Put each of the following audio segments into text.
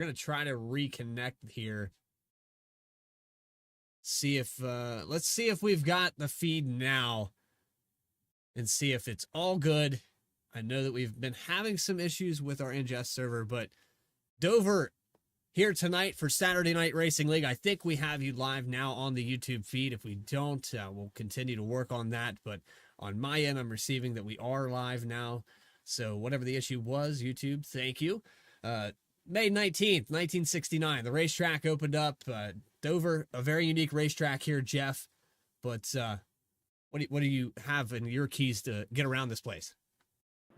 We're going to try to reconnect here. See if, let's see if we've got the feed now and see if it's all good. I know that we've been having some issues with our ingest server, but Dover here tonight for Saturday Night Racing League. I think we have you live now on the YouTube feed. If we don't, we'll continue to work on that. But on my end, I'm receiving that we are live now. So whatever the issue was, YouTube, thank you. May 19th, 1969, the racetrack opened up. Dover, a very unique racetrack here, Jeff. But what do you have in your keys to get around this place?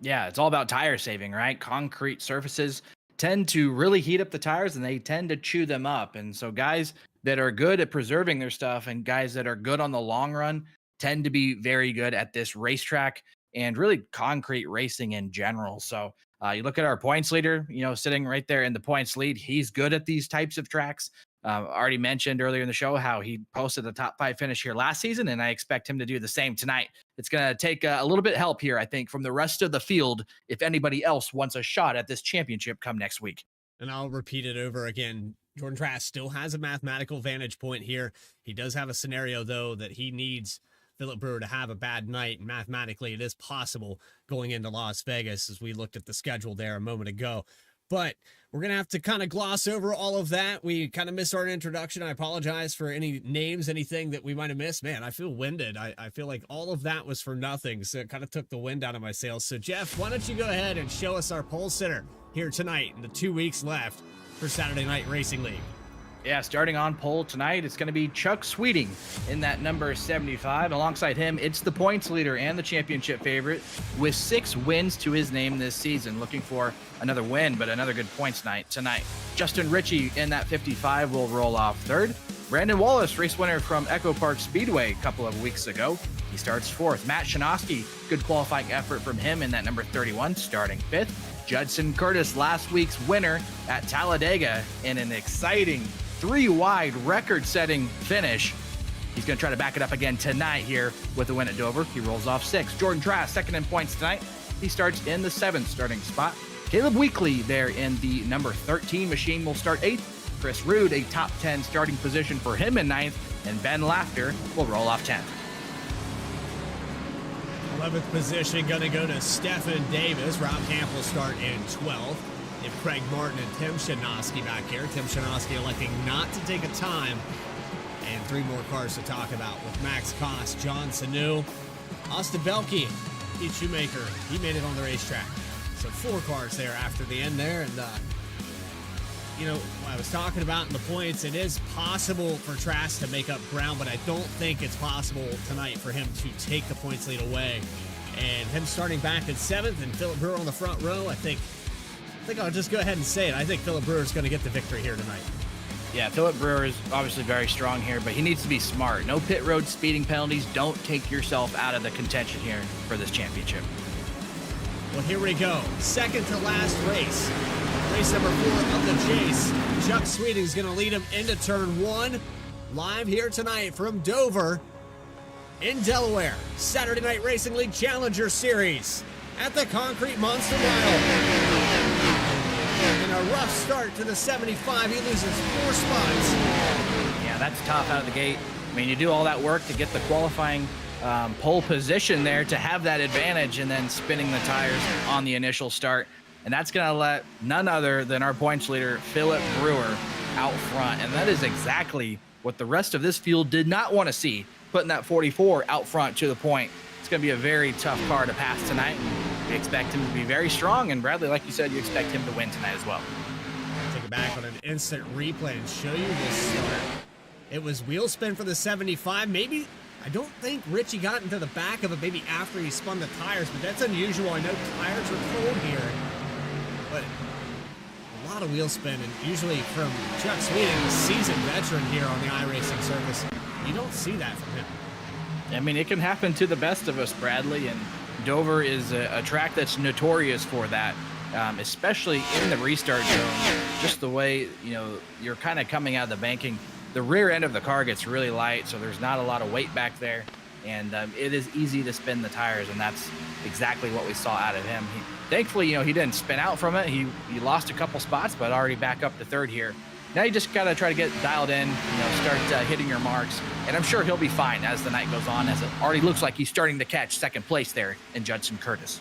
Yeah, it's all about tire saving, right? Concrete surfaces tend to really heat up the tires and they tend to chew them up. And so guys that are good at preserving their stuff and guys that are good on the long run tend to be very good at this racetrack and really concrete racing in general. So you look at our points leader, sitting right there in the points lead. He's good at these types of tracks. Already mentioned earlier in the show how he posted a top 5 finish here last season, and I expect him to do the same tonight. It's going to take a little bit help here, I think, from the rest of the field if anybody else wants a shot at this championship come next week. And I'll repeat it over again. Jordan Trask still has a mathematical vantage point here. He does have a scenario, though, that he needs Philip Brewer to have a bad night, and mathematically it is possible going into Las Vegas, as we looked at the schedule there a moment ago. But we're going to have to kind of gloss over all of that. We kind of missed our introduction. I apologize for any names, anything that we might have missed. Man, I feel winded. I feel like all of that was for nothing, so it kind of took the wind out of my sails. So, Jeff, why don't you go ahead and show us our pole sitter here tonight in the 2 weeks left for Saturday Night Racing League. Yeah, starting on pole tonight, it's going to be Chuck Sweeting in that number 75. Alongside him, it's the points leader and the championship favorite with 6 wins to his name this season. Looking for another win, but another good points night tonight. Justin Ritchie in that 55 will roll off third. Brandon Wallace, race winner from Echo Park Speedway a couple of weeks ago. He starts fourth. Matt Shanoski, good qualifying effort from him in that number 31, starting fifth. Judson Curtis, last week's winner at Talladega in an exciting 3-wide record-setting finish. He's going to try to back it up again tonight here with the win at Dover. He rolls off 6. Jordan Trask, second in points tonight. He starts in the 7th starting spot. Caleb Weekly there in the number 13 machine will start 8th. Chris Rude, a top 10 starting position for him in 9th. And Ben Laughter will roll off 10th. 11th position going to go to Stephen Davis. Rob Camp will start in 12th. If Craig Martin and Tim Shanoski back here. Tim Shanoski electing not to take a time. And 3 more cars to talk about with Max Koss, John Sanu, Austin Belke, Pete Shoemaker. He made it on the racetrack. So 4 cars there after the end there. And, I was talking about in the points, it is possible for Trask to make up ground, but I don't think it's possible tonight for him to take the points lead away. And him starting back in 7th and Philip Brewer on the front row, I think I'll just go ahead and say it. I think Philip Brewer is going to get the victory here tonight. Yeah, Philip Brewer is obviously very strong here, but he needs to be smart. No pit road speeding penalties. Don't take yourself out of the contention here for this championship. Well, here we go. Second to last race. Race number 4 of the chase. Chuck Sweeting is going to lead him into turn 1. Live here tonight from Dover in Delaware. Saturday Night Racing League Challenger Series at the Concrete Monster Mile. And a rough start to the 75. He loses 4 spots. Yeah, that's tough out of the gate. I mean, you do all that work to get the qualifying pole position there to have that advantage and then spinning the tires on the initial start. And that's going to let none other than our points leader, Philip Brewer, out front. And that is exactly what the rest of this field did not want to see, putting that 44 out front to the point. It's going to be a very tough car to pass tonight. We expect him to be very strong. And Bradley, like you said, you expect him to win tonight as well. Take it back on an instant replay and show you this start. It was wheel spin for the 75. Maybe, I don't think Richie got into the back of it maybe after he spun the tires, but that's unusual. I know tires are cold here, but a lot of wheel spin, and usually from Chuck Sweeting, a seasoned veteran here on the iRacing surface, you don't see that from him. I mean, it can happen to the best of us, Bradley, and Dover is a track that's notorious for that, especially in the restart zone. Just the way, you're kind of coming out of the banking. The rear end of the car gets really light, so there's not a lot of weight back there, and it is easy to spin the tires, and that's exactly what we saw out of him. He Thankfully, you know, he didn't spin out from it. He lost a couple spots, but already back up to third here. Now you just got to try to get dialed in, you know, start hitting your marks. And I'm sure he'll be fine as the night goes on, as it already looks like he's starting to catch second place there in Judson Curtis.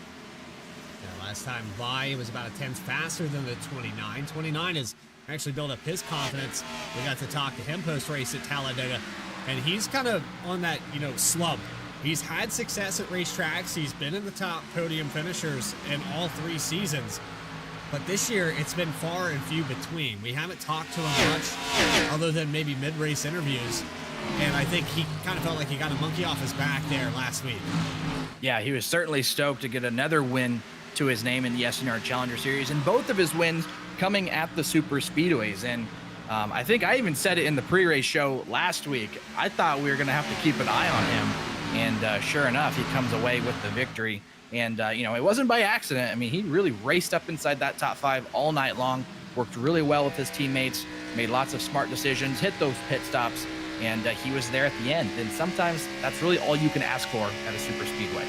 Yeah, last time by, it was about a tenth faster than the 29. 29 has actually built up his confidence. We got to talk to him post-race at Talladega, and he's kind of on that, you know, slump. He's had success at racetracks. He's been in the top podium finishers in all 3 seasons. But this year, it's been far and few between. We haven't talked to him much, other than maybe mid-race interviews. And I think he kind of felt like he got a monkey off his back there last week. Yeah, he was certainly stoked to get another win to his name in the SNR Challenger Series, and both of his wins coming at the super speedways. And I think I even said it in the pre-race show last week. I thought we were going to have to keep an eye on him, and sure enough, he comes away with the victory. And, you know, it wasn't by accident. I mean, he really raced up inside that top 5 all night long, worked really well with his teammates, made lots of smart decisions, hit those pit stops, and he was there at the end. And sometimes that's really all you can ask for at a super speedway.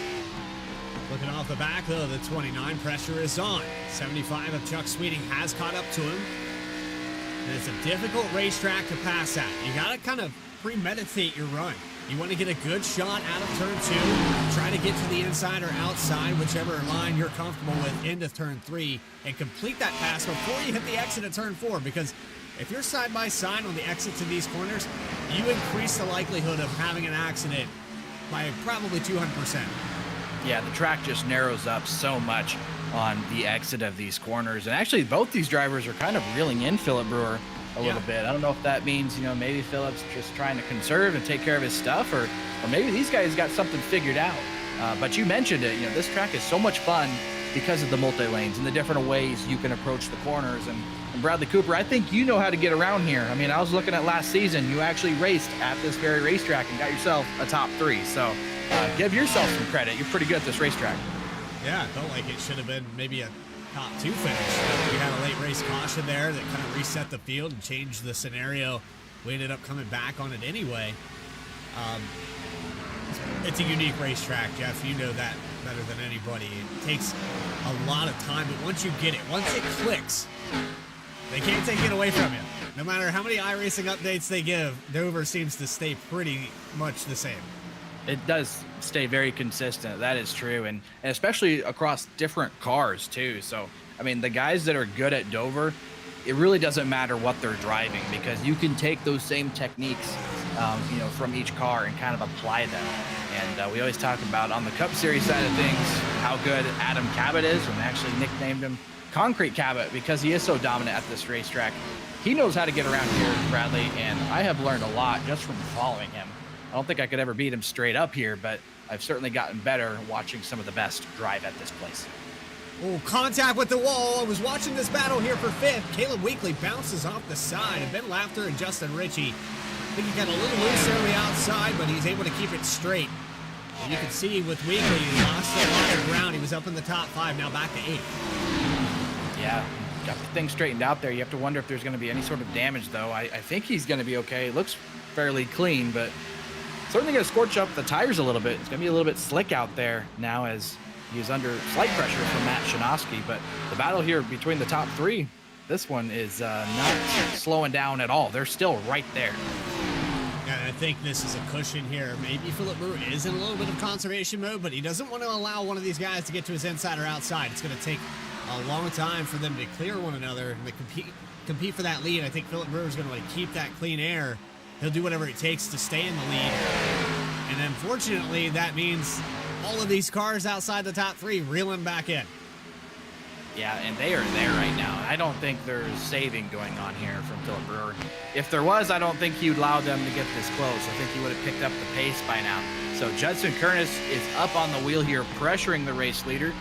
Looking off the back, though, the 29 pressure is on. 75 of Chuck Sweeting has caught up to him. And it's a difficult racetrack to pass at. You got to kind of premeditate your run. You want to get a good shot out of turn 2, try to get to the inside or outside, whichever line you're comfortable with, into turn 3, and complete that pass before you hit the exit at turn 4, because if you're side by side on the exit to these corners, you increase the likelihood of having an accident by probably 200%. Yeah, the track just narrows up so much on the exit of these corners. And actually, both these drivers are kind of reeling in Philip Brewer a little bit. I don't know if that means, you know, maybe Philip's just trying to conserve and take care of his stuff, or maybe these guys got something figured out. But you mentioned it, you know, this track is so much fun because of the multi-lanes and the different ways you can approach the corners. And Bradley Cooper, I think you know how to get around here. I mean, I was looking at last season, you actually raced at this very racetrack and got yourself a top 3. So give yourself some credit. You're pretty good at this racetrack. Yeah, it felt like it should have been maybe a top 2 finish. We had a late race caution there that kind of reset the field and changed the scenario. We ended up coming back on it anyway. It's a unique racetrack, Jeff. You know that better than anybody. It takes a lot of time, but once you get it, once it clicks, they can't take it away from you. No matter how many iRacing updates they give, Dover seems to stay pretty much the same. It does stay very consistent. That is true. And especially across different cars too. So, I mean, the guys that are good at Dover, it really doesn't matter what they're driving, because you can take those same techniques, you know, from each car and kind of apply them. And we always talk about on the Cup Series side of things, how good Adam Cabot is, and actually nicknamed him Concrete Cabot because he is so dominant at this racetrack. He knows how to get around here, Bradley, and I have learned a lot just from following him. I don't think I could ever beat him straight up here, but I've certainly gotten better watching some of the best drive at this place. Oh, contact with the wall. I was watching this battle here for 5th. Caleb Weekly bounces off the side, and Ben Laughter and Justin Ritchie. I think he got a little loose there on the outside, but he's able to keep it straight. And you can see with Weekly, he lost a lot of ground. He was up in the top 5, now back to 8th. Yeah, got the thing straightened out there. You have to wonder if there's going to be any sort of damage, though. I think he's going to be okay. It looks fairly clean, but certainly going to scorch up the tires a little bit. It's going to be a little bit slick out there now as he's under slight pressure from Matt Shinosky. But the battle here between the top 3, this one is not slowing down at all. They're still right there. And I think this is a cushion here. Maybe Philip Brewer is in a little bit of conservation mode, but he doesn't want to allow one of these guys to get to his inside or outside. It's going to take a long time for them to clear one another and to compete for that lead. I think Philip Brewer is going to want to keep that clean air. He'll do whatever it takes to stay in the lead. And unfortunately, that means all of these cars outside the top 3 reeling back in. Yeah, and they are there right now. I don't think there's saving going on here from Philip Brewer. If there was, I don't think he would allow them to get this close. I think he would have picked up the pace by now. So Judson Curtis is up on the wheel here, pressuring the race leader.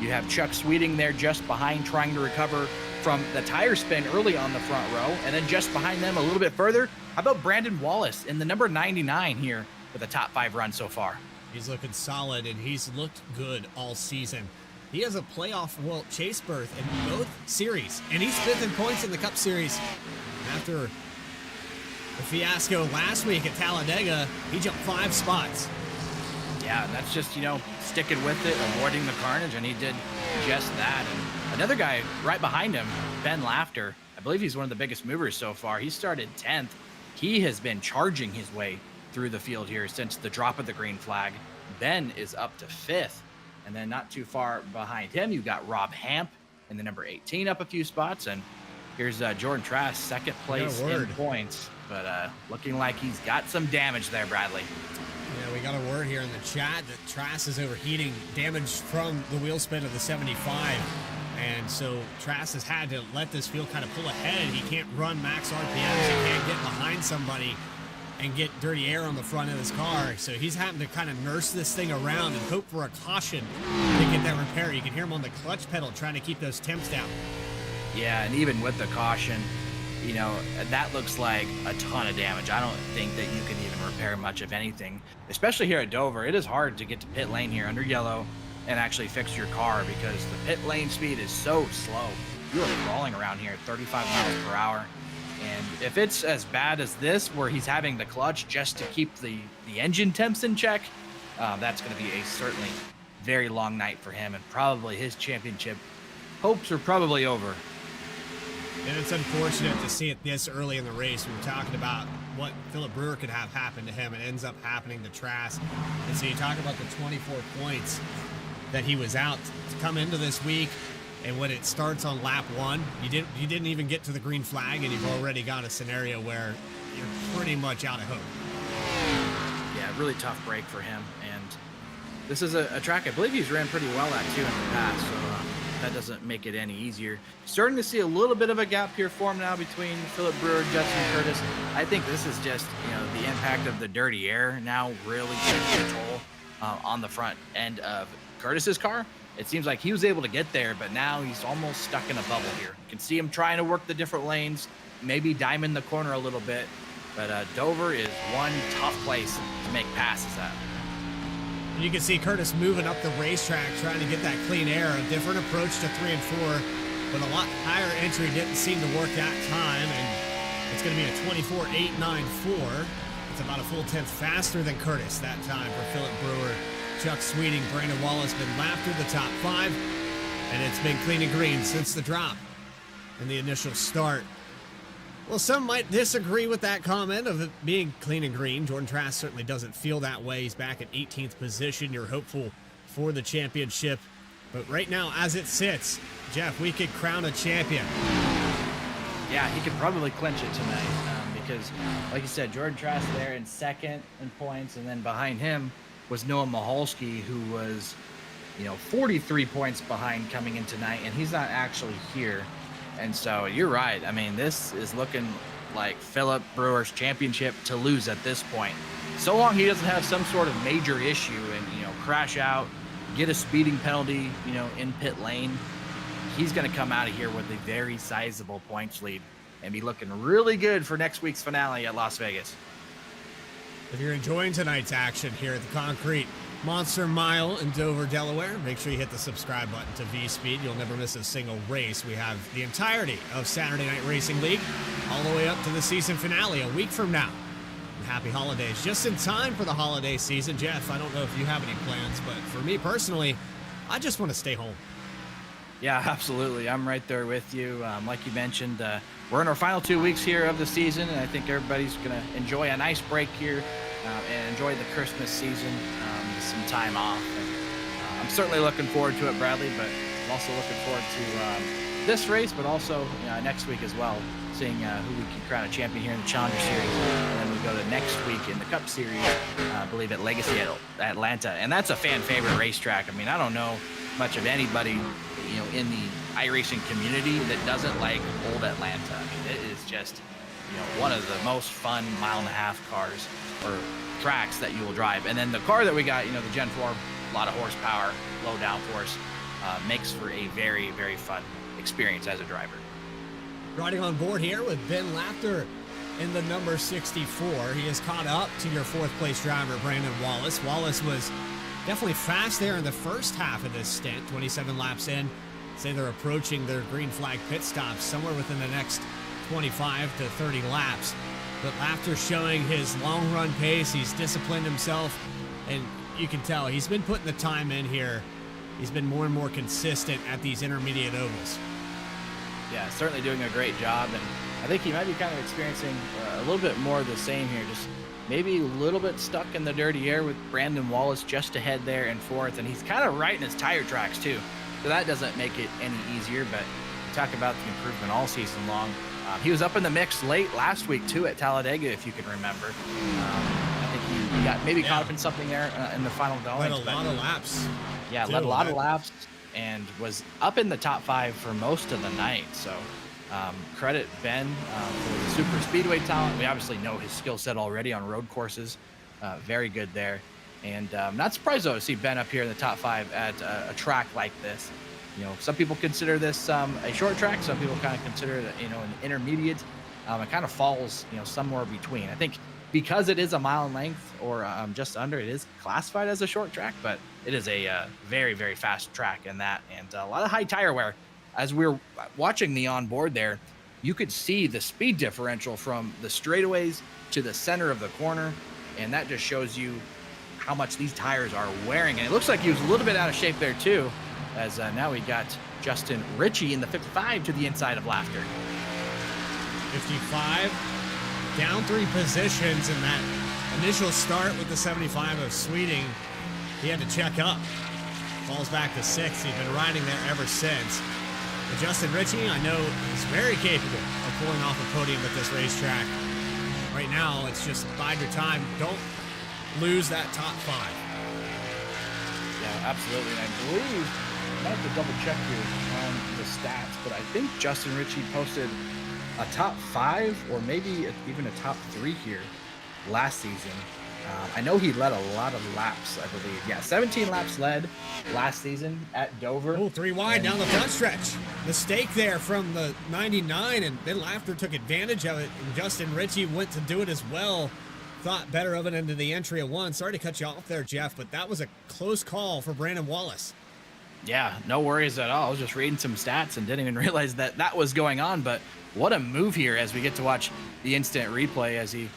You have Chuck Sweeting there just behind, trying to recover from the tire spin early on the front row. And then just behind them a little bit further, how about Brandon Wallace in the number 99 here with a top 5 run so far? He's looking solid, and he's looked good all season. He has a playoff chase berth in both series, and he's 5th in points in the Cup Series. After the fiasco last week at Talladega, he jumped 5 spots. Yeah, and that's just, sticking with it, avoiding the carnage, and he did just that. And another guy right behind him, Ben Laughter, I believe he's one of the biggest movers so far. He started 10th. He has been charging his way through the field here since the drop of the green flag. Ben is up to 5th. And then not too far behind him, you got Rob Hamp in the number 18 up a few spots. And here's Jordan Trask, 2nd place in points. But looking like he's got some damage there, Bradley. Yeah, we got a word here in the chat that Trask is overheating, damage from the wheel spin of the 75. And so Trask has had to let this field kind of pull ahead. He can't run max RPMs. He can't get behind somebody and get dirty air on the front of his car. So he's having to kind of nurse this thing around and hope for a caution to get that repair. You can hear him on the clutch pedal trying to keep those temps down. Yeah, and even with the caution, that looks like a ton of damage. I don't think that you can even repair much of anything, especially here at Dover. It is hard to get to pit lane here under yellow and actually fix your car because the pit lane speed is so slow. You are crawling around here at 35 miles per hour. And if it's as bad as this, where he's having the clutch just to keep the engine temps in check, that's going to be a certainly very long night for him, and probably his championship hopes are probably over. And it's unfortunate to see it this early in the race. We were talking about what Philip Brewer could have happen to him. It ends up happening to Trask. And so you talk about the 24 points that he was out to come into this week. And when it starts on lap 1, you didn't even get to the green flag, and you've already got a scenario where you're pretty much out of hope. Yeah, really tough break for him. And this is a track I believe he's ran pretty well at too in the past, so that doesn't make it any easier. Starting to see a little bit of a gap here form now between Philip Brewer, Judson Curtis. I think this is just the impact of the dirty air now really taking a toll on the front end of Curtis's car. It seems like he was able to get there, but now he's almost stuck in a bubble here. You can see him trying to work the different lanes, maybe diamond the corner a little bit, but Dover is one tough place to make passes at. You can see Curtis moving up the racetrack, trying to get that clean air. A different approach to 3 and 4, but a lot higher entry didn't seem to work that time, and it's going to be a 24.894. It's about a full 10th faster than Curtis that time for Philip Brewer. Chuck Sweeting, Brandon Wallace been lapped through the top 5, and it's been clean and green since the drop in the initial start. Well, some might disagree with that comment of it being clean and green. Jordan Trask certainly doesn't feel that way. He's back at 18th position. You're hopeful for the championship. But right now, as it sits, Jeff, we could crown a champion. Yeah, he could probably clinch it tonight because, like you said, Jordan Trask there in 2nd in points, and then behind him was Noah Mahalski, who was, 43 points behind coming in tonight, and he's not actually here. And so you're right. I mean, this is looking like Philip Brewer's championship to lose at this point. So long he doesn't have some sort of major issue and, crash out, get a speeding penalty, in pit lane, he's going to come out of here with a very sizable points lead and be looking really good for next week's finale at Las Vegas. If you're enjoying tonight's action here at the Concrete Monster Mile in Dover, Delaware, make sure you hit the subscribe button to V-Speed. You'll never miss a single race. We have the entirety of Saturday Night Racing League all the way up to the season finale a week from now. And happy holidays. Just in time for the holiday season. Jeff, I don't know if you have any plans, but for me personally, I just want to stay home. Yeah, absolutely. I'm right there with you. Like you mentioned, we're in our final 2 weeks here of the season, and I think everybody's going to enjoy a nice break here and enjoy the Christmas season, some time off. And, I'm certainly looking forward to it, Bradley, but I'm also looking forward to this race, but also next week as well, seeing who we can crown a champion here in the Challenger Series. And then we go to next week in the Cup Series, I believe at Legacy at Atlanta. And that's a fan favorite racetrack. I mean, I don't know much of anybody in the iRacing community that doesn't like old Atlanta. I mean, it is just, one of the most fun 1.5-mile cars or tracks that you will drive. And then the car that we got, the Gen 4, a lot of horsepower, low downforce, makes for a very, very fun experience as a driver. Riding on board here with Ben Laughter in the number 64. He is caught up to your 4th place driver, Brandon Wallace. Wallace was definitely fast there in the first half of this stint, 27 laps in. Say they're approaching their green flag pit stops somewhere within the next 25 to 30 laps. But Laughter showing his long run pace. He's disciplined himself and you can tell he's been putting the time in here. He's been more and more consistent at these intermediate ovals. Yeah, certainly doing a great job, and I think he might be kind of experiencing a little bit more of the same here, just maybe a little bit stuck in the dirty air with Brandon Wallace just ahead there in fourth, and he's kind of right in his tire tracks too, so that doesn't make it any easier. But talk about the improvement all season long. He was up in the mix late last week too at Talladega, if you can remember. I think he got maybe caught up in something there in the final going. Led a lot of laps. Yeah, led a lot of laps and was up in the top 5 for most of the night. So credit Ben for the super speedway talent. We obviously know his skill set already on road courses. Very good there. And not surprised though to see Ben up here in the top 5 at a track like this. You know, some people consider this a short track. Some people kind of consider it, you know, an intermediate. It kind of falls, you know, somewhere between. I think because it is a mile in length or just under, it is classified as a short track, but it is a very, very fast track in that, and a lot of high tire wear. As we were watching the onboard there, you could see the speed differential from the straightaways to the center of the corner, and that just shows you how much these tires are wearing. And it looks like he was a little bit out of shape there too, as now we got Justin Ritchie in the 55 to the inside of Laughter. 55, down 3 positions in that initial start with the 75 of Sweeting. He had to check up. Falls back to 6th. He's been riding there ever since. But Justin Ritchie, I know, is very capable of pulling off a podium at this racetrack. Right now, it's just bide your time. Don't lose that top 5. Yeah, absolutely. And I believe, I might have to double check here on the stats, but I think Justin Ritchie posted a top 5 or maybe even a top 3 here last season. I know he led a lot of laps, I believe. Yeah, 17 laps led last season at Dover. Oh, 3 wide down the front stretch. Mistake there from the 99, and then Laughter took advantage of it, and Justin Ritchie went to do it as well. Thought better of it into the entry at 1. Sorry to cut you off there, Jeff, but that was a close call for Brandon Wallace. Yeah, no worries at all. I was just reading some stats and didn't even realize that that was going on, but what a move here as we get to watch the instant replay as he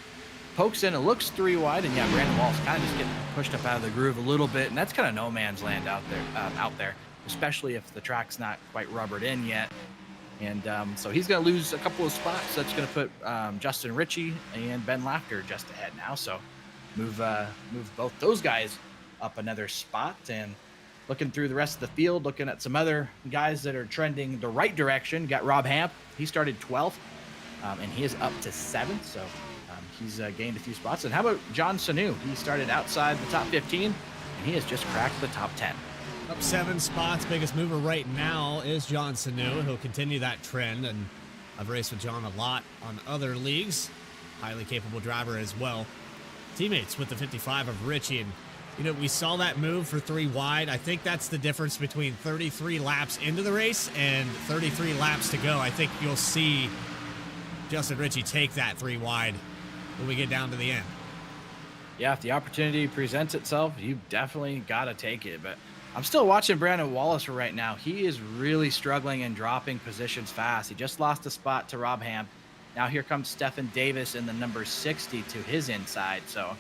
pokes in. It looks 3 wide, and yeah, Brandon Wallace kind of just getting pushed up out of the groove a little bit, and that's kind of no man's land out there, especially if the track's not quite rubbered in yet. And so he's going to lose a couple of spots. That's going to put Justin Ritchie and Ben Laughter just ahead now. So move both those guys up another spot. And looking through the rest of the field, looking at some other guys that are trending the right direction. Got Rob Hamp. He started 12th, and he is up to 7th. So he's gained a few spots. And how about John Sanu? He started outside the top 15, and he has just cracked the top 10. Up 7 spots. Biggest mover right now is John Sanu. He'll continue that trend, and I've raced with John a lot on other leagues. Highly capable driver as well. Teammates with the 55 of Ritchie, and you know, we saw that move for 3 wide. I think that's the difference between 33 laps into the race and 33 laps to go. I think you'll see Justin Ritchie take that 3 wide when we get down to the end. Yeah, if the opportunity presents itself, you definitely got to take it. But I'm still watching Brandon Wallace right now. He is really struggling and dropping positions fast. He just lost a spot to Rob Hamp. Now here comes Stephen Davis in the number 60 to his inside. So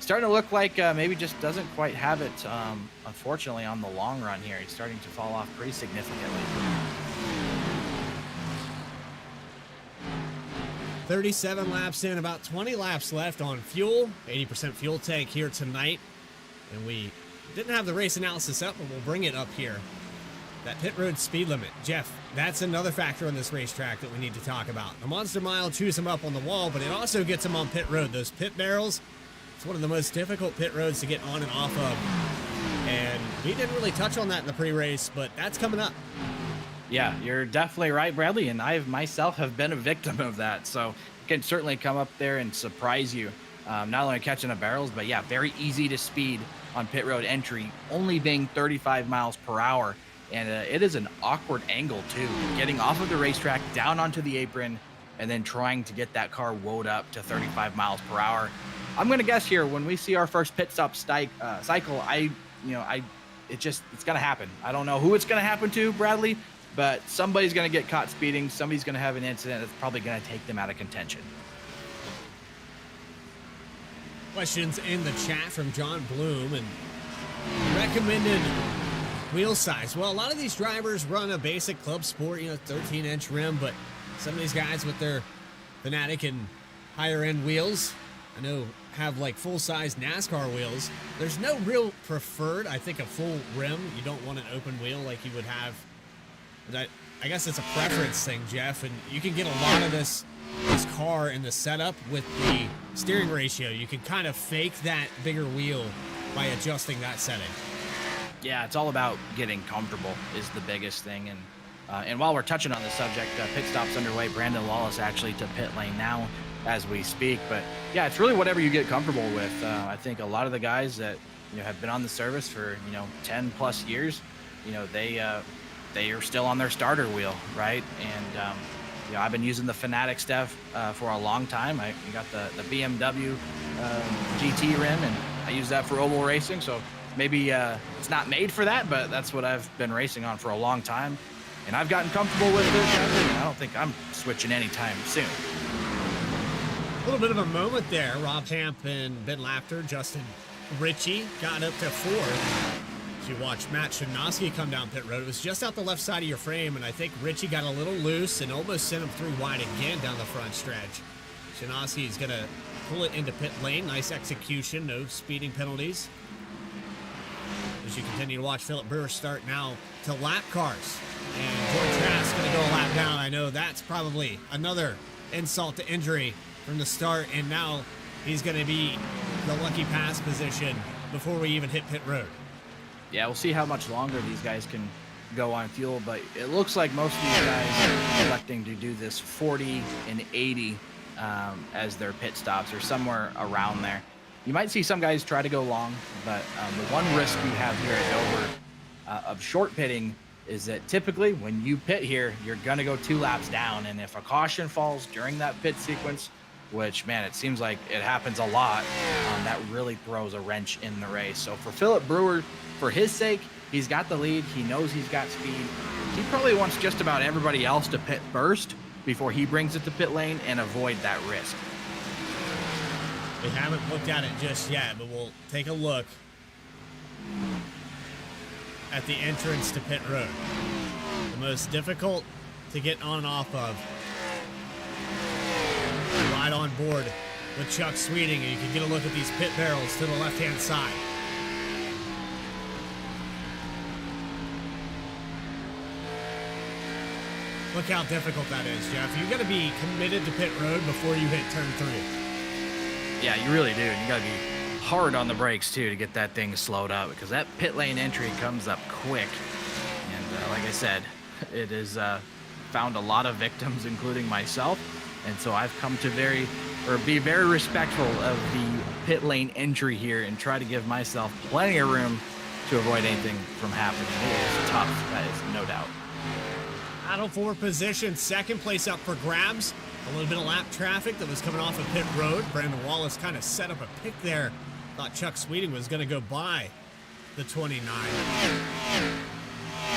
starting to look like maybe just doesn't quite have it, unfortunately, on the long run here. He's starting to fall off pretty significantly. 37 laps in, about 20 laps left on fuel. 80% fuel tank here tonight. And we didn't have the race analysis up, but we'll bring it up here. That pit road speed limit. Jeff, that's another factor on this racetrack that we need to talk about. The Monster Mile chews them up on the wall, but it also gets them on pit road. Those pit barrels, it's one of the most difficult pit roads to get on and off of. And we didn't really touch on that in the pre-race, but that's coming up. Yeah, you're definitely right, Bradley, and I myself have been a victim of that. So it can certainly come up there and surprise you. Not only catching the barrels, but yeah, very easy to speed on pit road entry, only being 35 miles per hour. And it is an awkward angle too, getting off of the racetrack down onto the apron and then trying to get that car woed up to 35 miles per hour. I'm going to guess here when we see our first pit stop cycle, it's going to happen. I don't know who it's going to happen to, Bradley, but somebody's going to get caught speeding. Somebody's going to have an incident that's probably going to take them out of contention. Questions in the chat from John Bloom and recommended wheel size. Well, a lot of these drivers run a basic club sport, 13-inch rim, but some of these guys with their Fanatic and higher end wheels, I know, have like full-size NASCAR wheels. There's no real preferred. I think a full rim, you don't want an open wheel like you would have. But I guess it's a preference thing, Jeff, and you can get a lot of this car in the setup with the steering ratio. You can kind of fake that bigger wheel by adjusting that setting. Yeah, it's all about getting comfortable is the biggest thing. And while we're touching on the subject, pit stop's underway. Brandon Wallace actually to pit lane now as we speak. But yeah, it's really whatever you get comfortable with. I think a lot of the guys that have been on the service for 10 plus years, they are still on their starter wheel, right? And I've been using the Fanatic stuff for a long time. I got the BMW GT rim, and I use that for oval racing. So maybe it's not made for that, but that's what I've been racing on for a long time. And I've gotten comfortable with it. I don't think I'm switching anytime soon. A little bit of a moment there. Rob Hamp and Ben Laughter, Justin Ritchie got up to fourth. As you watched Matt Shinosky come down pit road, it was just out the left side of your frame, and I think Ritchie got a little loose and almost sent him through wide again down the front stretch. Shinosky's going to pull it into pit lane. Nice execution, no speeding penalties. As you continue to watch Philip Brewer start now to lap cars. And George Trask going to go a lap down. I know that's probably another insult to injury from the start, and now he's going to be the lucky pass position before we even hit pit road. Yeah, we'll see how much longer these guys can go on fuel, but it looks like most of these guys are electing to do this 40 and 80 as their pit stops, or somewhere around there. You might see some guys try to go long, but the one risk you have here at Dover of short pitting is that typically when you pit here, you're going to go 2 laps down. And if a caution falls during that pit sequence, which, man, it seems like it happens a lot, that really throws a wrench in the race. So for Philip Brewer, for his sake, he's got the lead. He knows he's got speed. He probably wants just about everybody else to pit first before he brings it to pit lane and avoid that risk. We haven't looked at it just yet, but we'll take a look at the entrance to pit road. The most difficult to get on and off of. Right on board with Chuck Sweeting, and you can get a look at these pit barrels to the left-hand side. Look how difficult that is, Jeff. You got to be committed to pit road before you hit turn 3. Yeah, you really do. You got to be hard on the brakes too to get that thing slowed up, because that pit lane entry comes up quick. And like I said, it has found a lot of victims, including myself. And so I've come to be very respectful of the pit lane entry here and try to give myself plenty of room to avoid anything from happening. It is tough, that is no doubt. Battle for position, second place up for grabs. A little bit of lap traffic that was coming off of pit road. Brandon Wallace kind of set up a pick there. Thought Chuck Sweeting was going to go by the 29.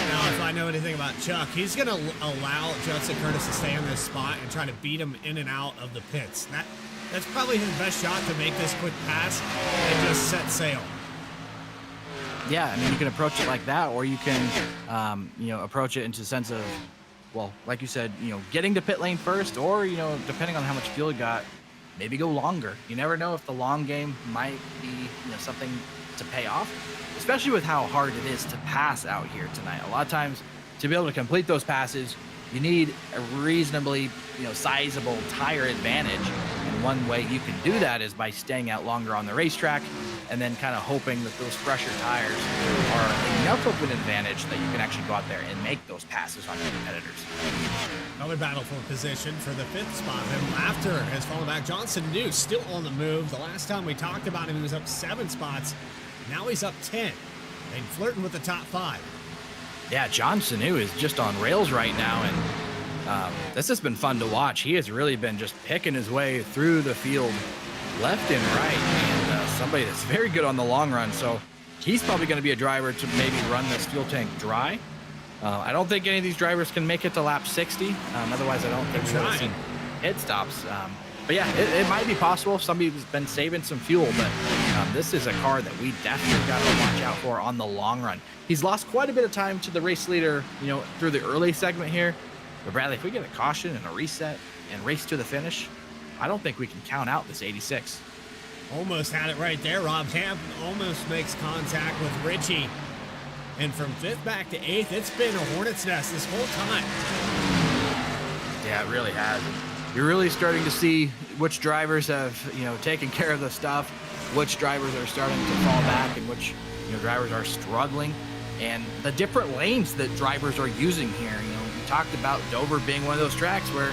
Now, if I know anything about Chuck, he's going to allow Judson Curtis to stay on this spot and try to beat him in and out of the pits. That's probably his best shot to make this quick pass and just set sail. Yeah, I mean, you can approach it like that, or you can, approach it into the sense of, well, like you said, getting to pit lane first, or, depending on how much fuel you got, maybe go longer. You never know if the long game might be, something to pay off, especially with how hard it is to pass out here tonight. A lot of times, to be able to complete those passes, you need a reasonably, sizable tire advantage. And one way you can do that is by staying out longer on the racetrack, and then kind of hoping that those fresher tires are enough of an advantage that you can actually go out there and make those passes on your competitors. Another battle for position for the 5th spot. Then Laughter has fallen back. Johnson New still on the move. The last time we talked about him, he was up 7 spots. Now he's up 10 and flirting with the top 5. Yeah, John Sanu is just on rails right now, and this has been fun to watch. He has really been just picking his way through the field left and right, and somebody that's very good on the long run. So he's probably going to be a driver to maybe run this fuel tank dry. I don't think any of these drivers can make it to lap 60. Otherwise, I don't think we're going to see pit stops. But yeah, it might be possible. Somebody's been saving some fuel, but this is a car that we definitely got to watch out for on the long run. He's lost quite a bit of time to the race leader, through the early segment here. But Bradley, if we get a caution and a reset and race to the finish, I don't think we can count out this 86. Almost had it right there. Rob Camp almost makes contact with Richie. And from 5th back to 8th, it's been a hornet's nest this whole time. Yeah, it really has. You're really starting to see which drivers have, taken care of the stuff, which drivers are starting to fall back, and which, drivers are struggling, and the different lanes that drivers are using here. We talked about Dover being one of those tracks where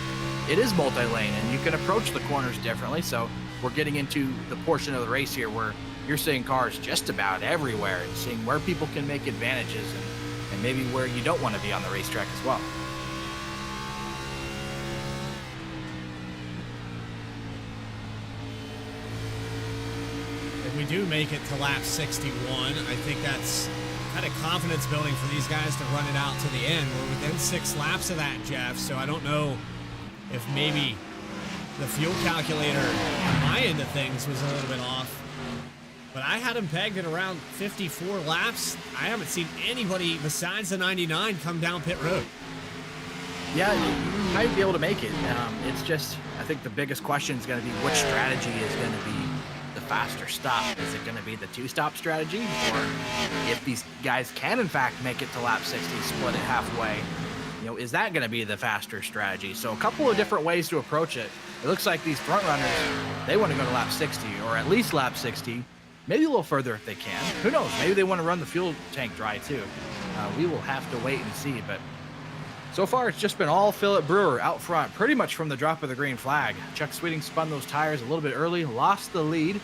it is multi-lane and you can approach the corners differently. So we're getting into the portion of the race here where you're seeing cars just about everywhere and seeing where people can make advantages and maybe where you don't want to be on the racetrack as well. If we do make it to lap 61, I think that's kind of confidence building for these guys to run it out to the end. We're within 6 laps of that, Jeff, so I don't know if maybe the fuel calculator on my end of things was a little bit off. But I had him pegged at around 54 laps. I haven't seen anybody besides the 99 come down pit road. Yeah, you might be able to make it. It's just, I think the biggest question is going to be which strategy is going to be the faster stop. Is it going to be the 2-stop strategy? Or if these guys can, in fact, make it to lap 60, split it halfway, is that going to be the faster strategy? So a couple of different ways to approach it. It looks like these front runners, they want to go to lap 60, or at least lap 60, maybe a little further if they can. Who knows? Maybe they want to run the fuel tank dry too. We will have to wait and see, but so far it's just been all Philip Brewer out front, pretty much from the drop of the green flag. Chuck Sweeting spun those tires a little bit early, lost the lead.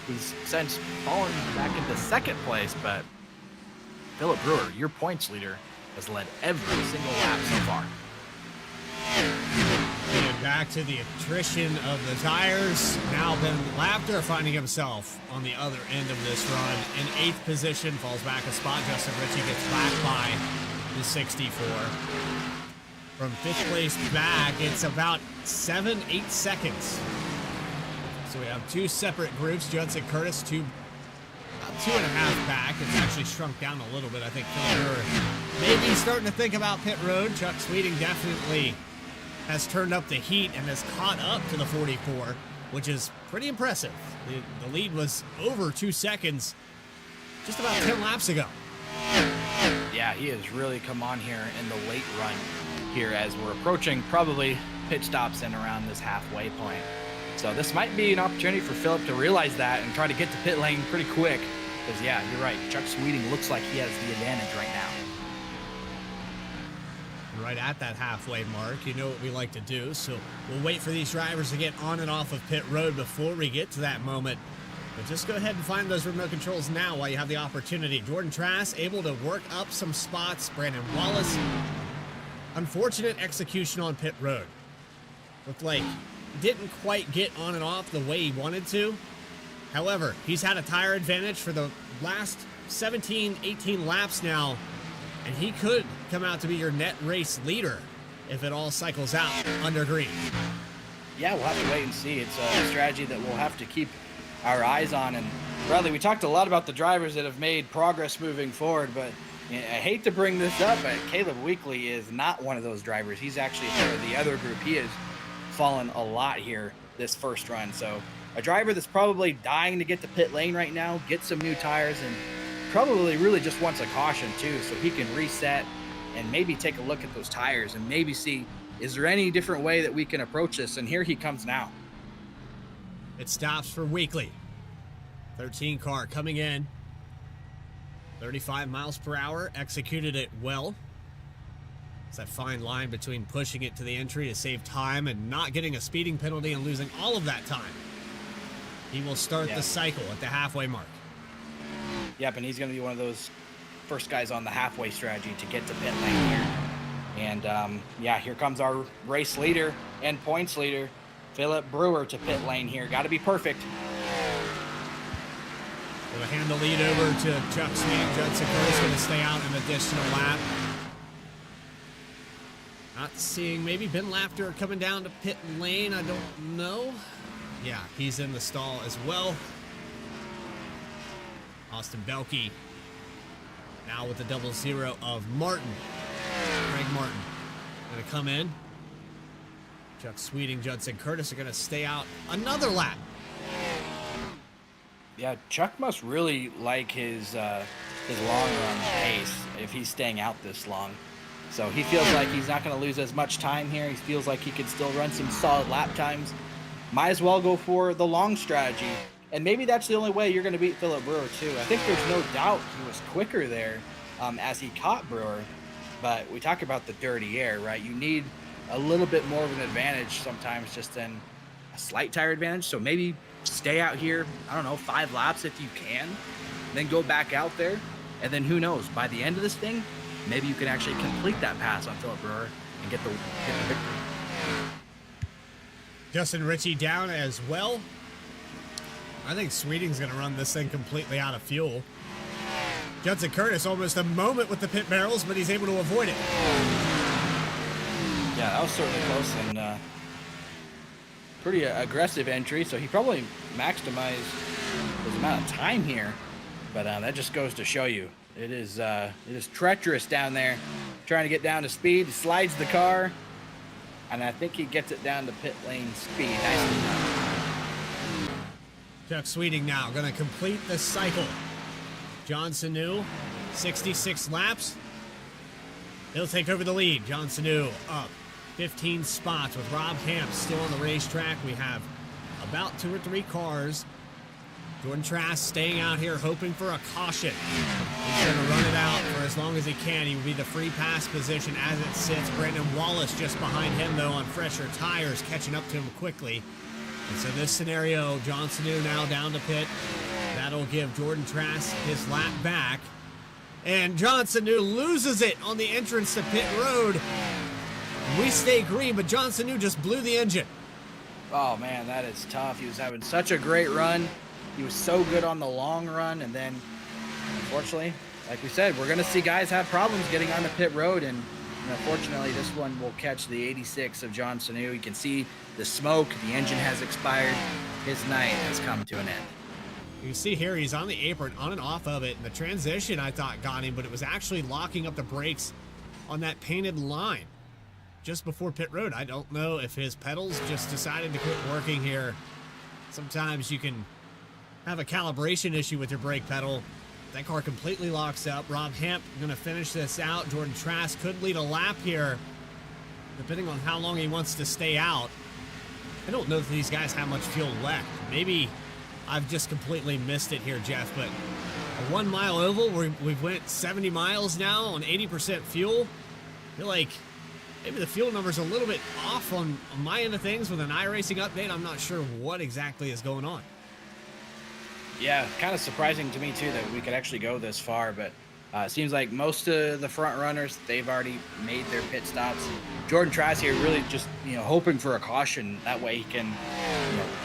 He's since fallen back into 2nd place, but Philip Brewer, your points leader, has led every single lap so far. And back to the attrition of the tires. Now Ben Lapter finding himself on the other end of this run in 8th position, falls back a spot. Justin Ritchie gets back by the 64. From 5th place back, it's about 7-8 seconds. So we have 2 separate groups. Judson Curtis, about 2.5 back. It's actually shrunk down a little bit. I think Phil maybe starting to think about pit road. Chuck Sweeting definitely has turned up the heat and has caught up to the 44, which is pretty impressive. The lead was over 2 seconds just about 10 laps ago. Yeah, he has really come on here in the late run here as we're approaching probably pit stops in around this halfway point. So this might be an opportunity for Philip to realize that and try to get to pit lane pretty quick. Because, yeah, you're right. Chuck Sweeting looks like he has the advantage right now. Right at that halfway mark, you know what we like to do. So we'll wait for these drivers to get on and off of pit road before we get to that moment. But just go ahead and find those remote controls now while you have the opportunity. Jordan Trask able to work up some spots. Brandon Wallace, unfortunate execution on pit road. Looked like didn't quite get on and off the way he wanted to. However, he's had a tire advantage for the last 17, 18 laps now, and he could come out to be your net race leader if it all cycles out under green. Yeah, we'll have to wait and see. It's a strategy that we'll have to keep our eyes on. And Bradley, we talked a lot about the drivers that have made progress moving forward, but I hate to bring this up, but Caleb Weekly is not one of those drivers. He's actually part of the other group. He has fallen a lot here this first run. So a driver that's probably dying to get to pit lane right now, get some new tires, and probably really just wants a caution too, so he can reset and maybe take a look at those tires and maybe see, is there any different way that we can approach this? And here he comes now. It stops for Weekly. 13 car coming in. 35 miles per hour, executed it well. It's that fine line between pushing it to the entry to save time and not getting a speeding penalty and losing all of that time. He will start the cycle at the halfway mark. Yep, and he's going to be one of those first guys on the halfway strategy to get to pit lane here. And yeah, here comes our race leader and points leader, Philip Brewer, to pit lane here. Got to be perfect. We'll hand the lead over to Chuck Sweeting. Judson Curtis going to stay out an additional lap. Not seeing maybe Ben Lapter coming down to pit lane. I don't know. Yeah, he's in the stall as well. Austin Belkey now with the 00 of Martin. Craig Martin going to come in. Chuck Sweeting, Judson Curtis are going to stay out another lap. Yeah, Chuck must really like his long run pace if he's staying out this long. So he feels like he's not going to lose as much time here. He feels like he could still run some solid lap times. Might as well go for the long strategy. And maybe that's the only way you're going to beat Philip Brewer too. I think there's no doubt he was quicker there as he caught Brewer. But we talk about the dirty air, right? You need a little bit more of an advantage sometimes just than a slight tire advantage. So maybe stay out here, I don't know, 5 laps if you can, then go back out there. And then who knows, by the end of this thing, maybe you can actually complete that pass on Philip Brewer and get the victory. Justin Ritchie down as well. I think Sweeting's going to run this thing completely out of fuel. Judson Curtis almost a moment with the pit barrels, but he's able to avoid it. Yeah, that was certainly close and pretty aggressive entry, so he probably maximized his amount of time here. But that just goes to show you it is treacherous down there, trying to get down to speed. He slides the car, and I think he gets it down to pit lane speed. Nicely done. Chuck Sweeting now going to complete the cycle. John Sanu, 66 laps. He'll take over the lead. John Sanu up 15 spots with Rob Hamp still on the racetrack. We have about 2 or 3 cars. Jordan Trask staying out here hoping for a caution. He's going to run it out for as long as he can. He will be the free pass position as it sits. Brandon Wallace just behind him, though, on fresher tires, catching up to him quickly. And so this scenario, John Sanu now down to pit. That'll give Jordan Trask his lap back. And John Sanu loses it on the entrance to pit road. We stay green, but John Sanu just blew the engine. Oh, man, that is tough. He was having such a great run. He was so good on the long run, and then, unfortunately, like we said, we're going to see guys have problems getting on the pit road, and unfortunately, this one will catch the 86 of John Sanu. You can see the smoke. The engine has expired. His night has come to an end. You see here, he's on the apron, on and off of it, and the transition, I thought, got him, but it was actually locking up the brakes on that painted line just before pit road. I don't know if his pedals just decided to quit working here. Sometimes you can have a calibration issue with your brake pedal. That car completely locks up. Rob Hamp going to finish this out. Jordan Trask could lead a lap here, depending on how long he wants to stay out. I don't know if these guys have much fuel left. Maybe I've just completely missed it here, Jeff, but a 1 mile oval, we've went 70 miles now on 80% fuel. I feel like maybe the fuel number's a little bit off on my end of things with an iRacing update. I'm not sure what exactly is going on. Yeah, kind of surprising to me, too, that we could actually go this far, but it seems like most of the front runners, they've already made their pit stops. Jordan Trask here really just, hoping for a caution. That way he can,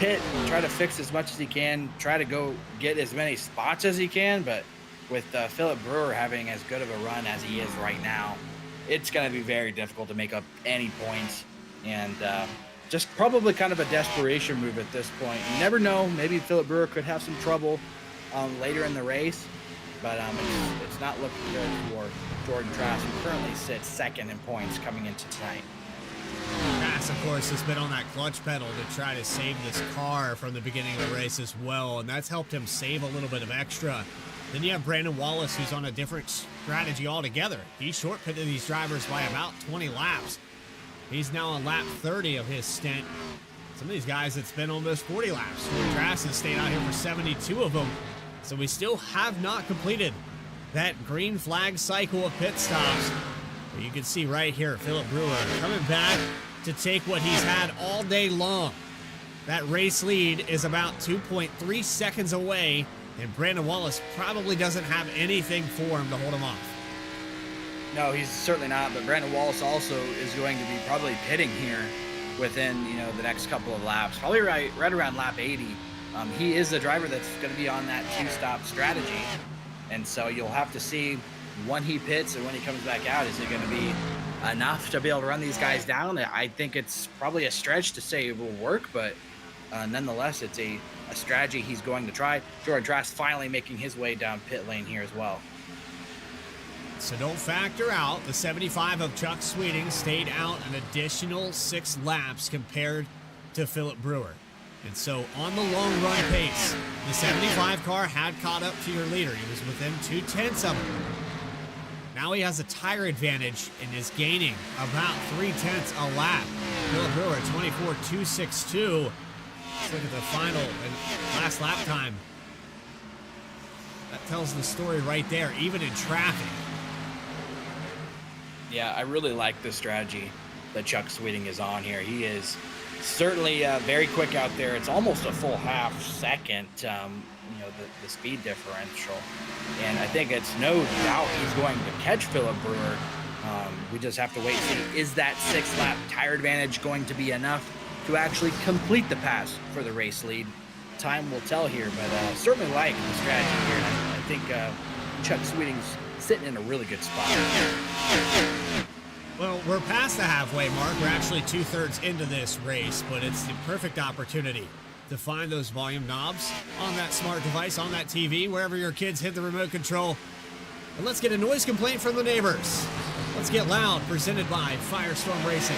pit, try to fix as much as he can, try to go get as many spots as he can, but with Philip Brewer having as good of a run as he is right now, it's going to be very difficult to make up any points, and just probably kind of a desperation move at this point. You never know. Maybe Philip Brewer could have some trouble later in the race, but it's not looking good for Jordan Trask, who currently sits second in points coming into tonight. Trask, of course, has been on that clutch pedal to try to save this car from the beginning of the race as well, and that's helped him save a little bit of extra. Then you have Brandon Wallace, who's on a different strategy altogether. He short-pitted these drivers by about 20 laps. He's now on lap 30 of his stint. Some of these guys, it's been almost 40 laps. Jordan Trask has stayed out here for 72 of them. So we still have not completed that green flag cycle of pit stops. But you can see right here, Philip Brewer coming back to take what he's had all day long. That race lead is about 2.3 seconds away, and Brandon Wallace probably doesn't have anything for him to hold him off. No, he's certainly not, but Brandon Wallace also is going to be probably pitting here within, the next couple of laps, probably right around lap 80. He is the driver that's going to be on that 2-stop strategy, and so you'll have to see when he pits and when he comes back out, is it going to be enough to be able to run these guys down? I think it's probably a stretch to say it will work, but nonetheless, it's a strategy he's going to try. Jordan Trask finally making his way down pit lane here as well. So don't factor out the 75 of Chuck Sweeting stayed out an additional 6 laps compared to Philip Brewer. And so on the long run pace, the 75 car had caught up to your leader. He was within 2/10 of him. Now he has a tire advantage and is gaining about 3/10 a lap. Philip Brewer at 24.262. Let's look at the final and last lap time. That tells the story right there, even in traffic. Yeah, I really like the strategy that Chuck Sweeting is on here. He is certainly very quick out there. It's almost a full half second, the speed differential. And I think it's no doubt he's going to catch Philip Brewer. We just have to wait and see, is that 6-lap tire advantage going to be enough to actually complete the pass for the race lead? Time will tell here, but certainly like the strategy here. And I think Chuck Sweeting's sitting in a really good spot. Well, we're past the halfway mark. We're actually 2/3 into this race, but it's the perfect opportunity to find those volume knobs on that smart device, on that TV, wherever your kids hit the remote control. And let's get a noise complaint from the neighbors. Let's Get Loud, presented by FireStorm Racing.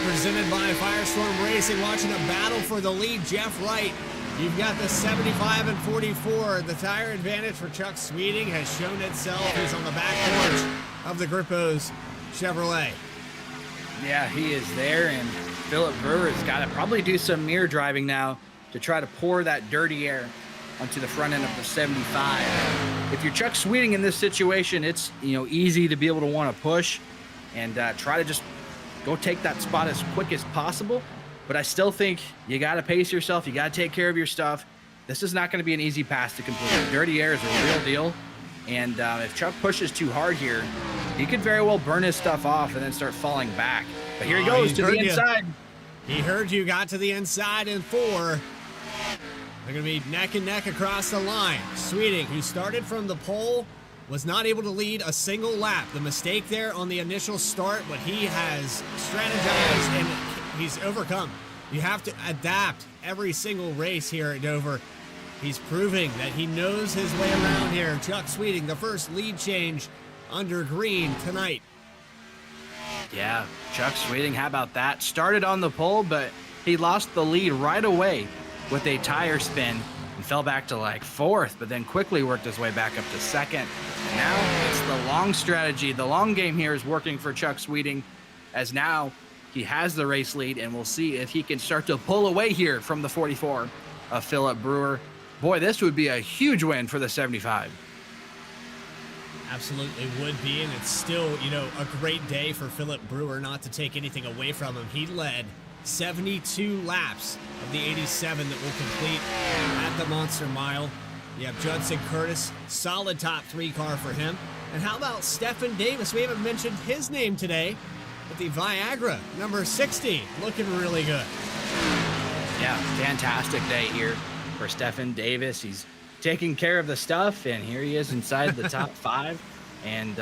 Presented by FireStorm Racing, watching a battle for the lead. Jeff Wright, you've got the 75 and 44. The tire advantage for Chuck Sweeting has shown itself. He's on the back porch of the Grippo's Chevrolet. Yeah, he is there, and Philip Brewer's got to probably do some mirror driving now to try to pour that dirty air onto the front end of the 75. If you're Chuck Sweeting in this situation, it's easy to be able to want to push and try to just go take that spot as quick as possible. But I still think you got to pace yourself. You got to take care of your stuff. This is not going to be an easy pass to complete. Dirty air is a real deal. And if Chuck pushes too hard here, he could very well burn his stuff off and then start falling back. But here he goes to the inside. He heard you, got to the inside in 4. They're going to be neck and neck across the line. Sweeting, who started from the pole, was not able to lead a single lap. The mistake there on the initial start, but he has strategized and he's overcome. You have to adapt every single race here at Dover. He's proving that he knows his way around here. Chuck Sweeting, the first lead change under green tonight. Yeah, Chuck Sweeting, how about that? Started on the pole, but he lost the lead right away with a tire spin and fell back to like 4th, but then quickly worked his way back up to 2nd. And now it's the long strategy. The long game here is working for Chuck Sweeting, as now he has the race lead, and we'll see if he can start to pull away here from the 44 of Philip Brewer. Boy, this would be a huge win for the 75. Absolutely would be, and it's still, you know, a great day for Philip Brewer, not to take anything away from him. He led 72 laps of the 87 that will complete at the Monster Mile. You have Judson Curtis, solid top 3 car for him. And how about Stephen Davis? We haven't mentioned his name today, but the Viagra, number 60, looking really good. Yeah, fantastic day here for Stephen Davis. He's taking care of the stuff, and here he is inside the top 5. And,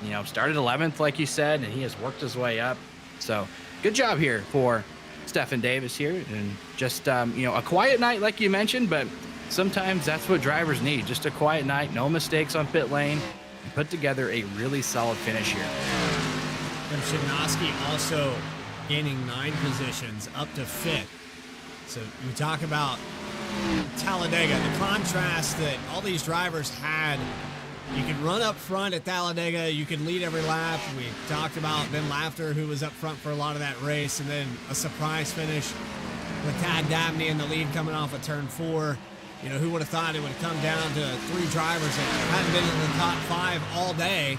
you know, started 11th, like you said, and he has worked his way up. So good job here for Stephen Davis here. And just, you know, a quiet night, like you mentioned, but sometimes that's what drivers need. Just a quiet night, no mistakes on pit lane, and put together a really solid finish here. And Shinosky also gaining 9 positions up to 5th. So we talk about Talladega, the contrast that all these drivers had. You could run up front at Talladega, you could lead every lap. We talked about Ben Lafter, who was up front for a lot of that race, and then a surprise finish with Tad Dabney in the lead coming off of turn 4. You know, who would have thought it would have come down to 3 drivers that hadn't been in the top 5 all day.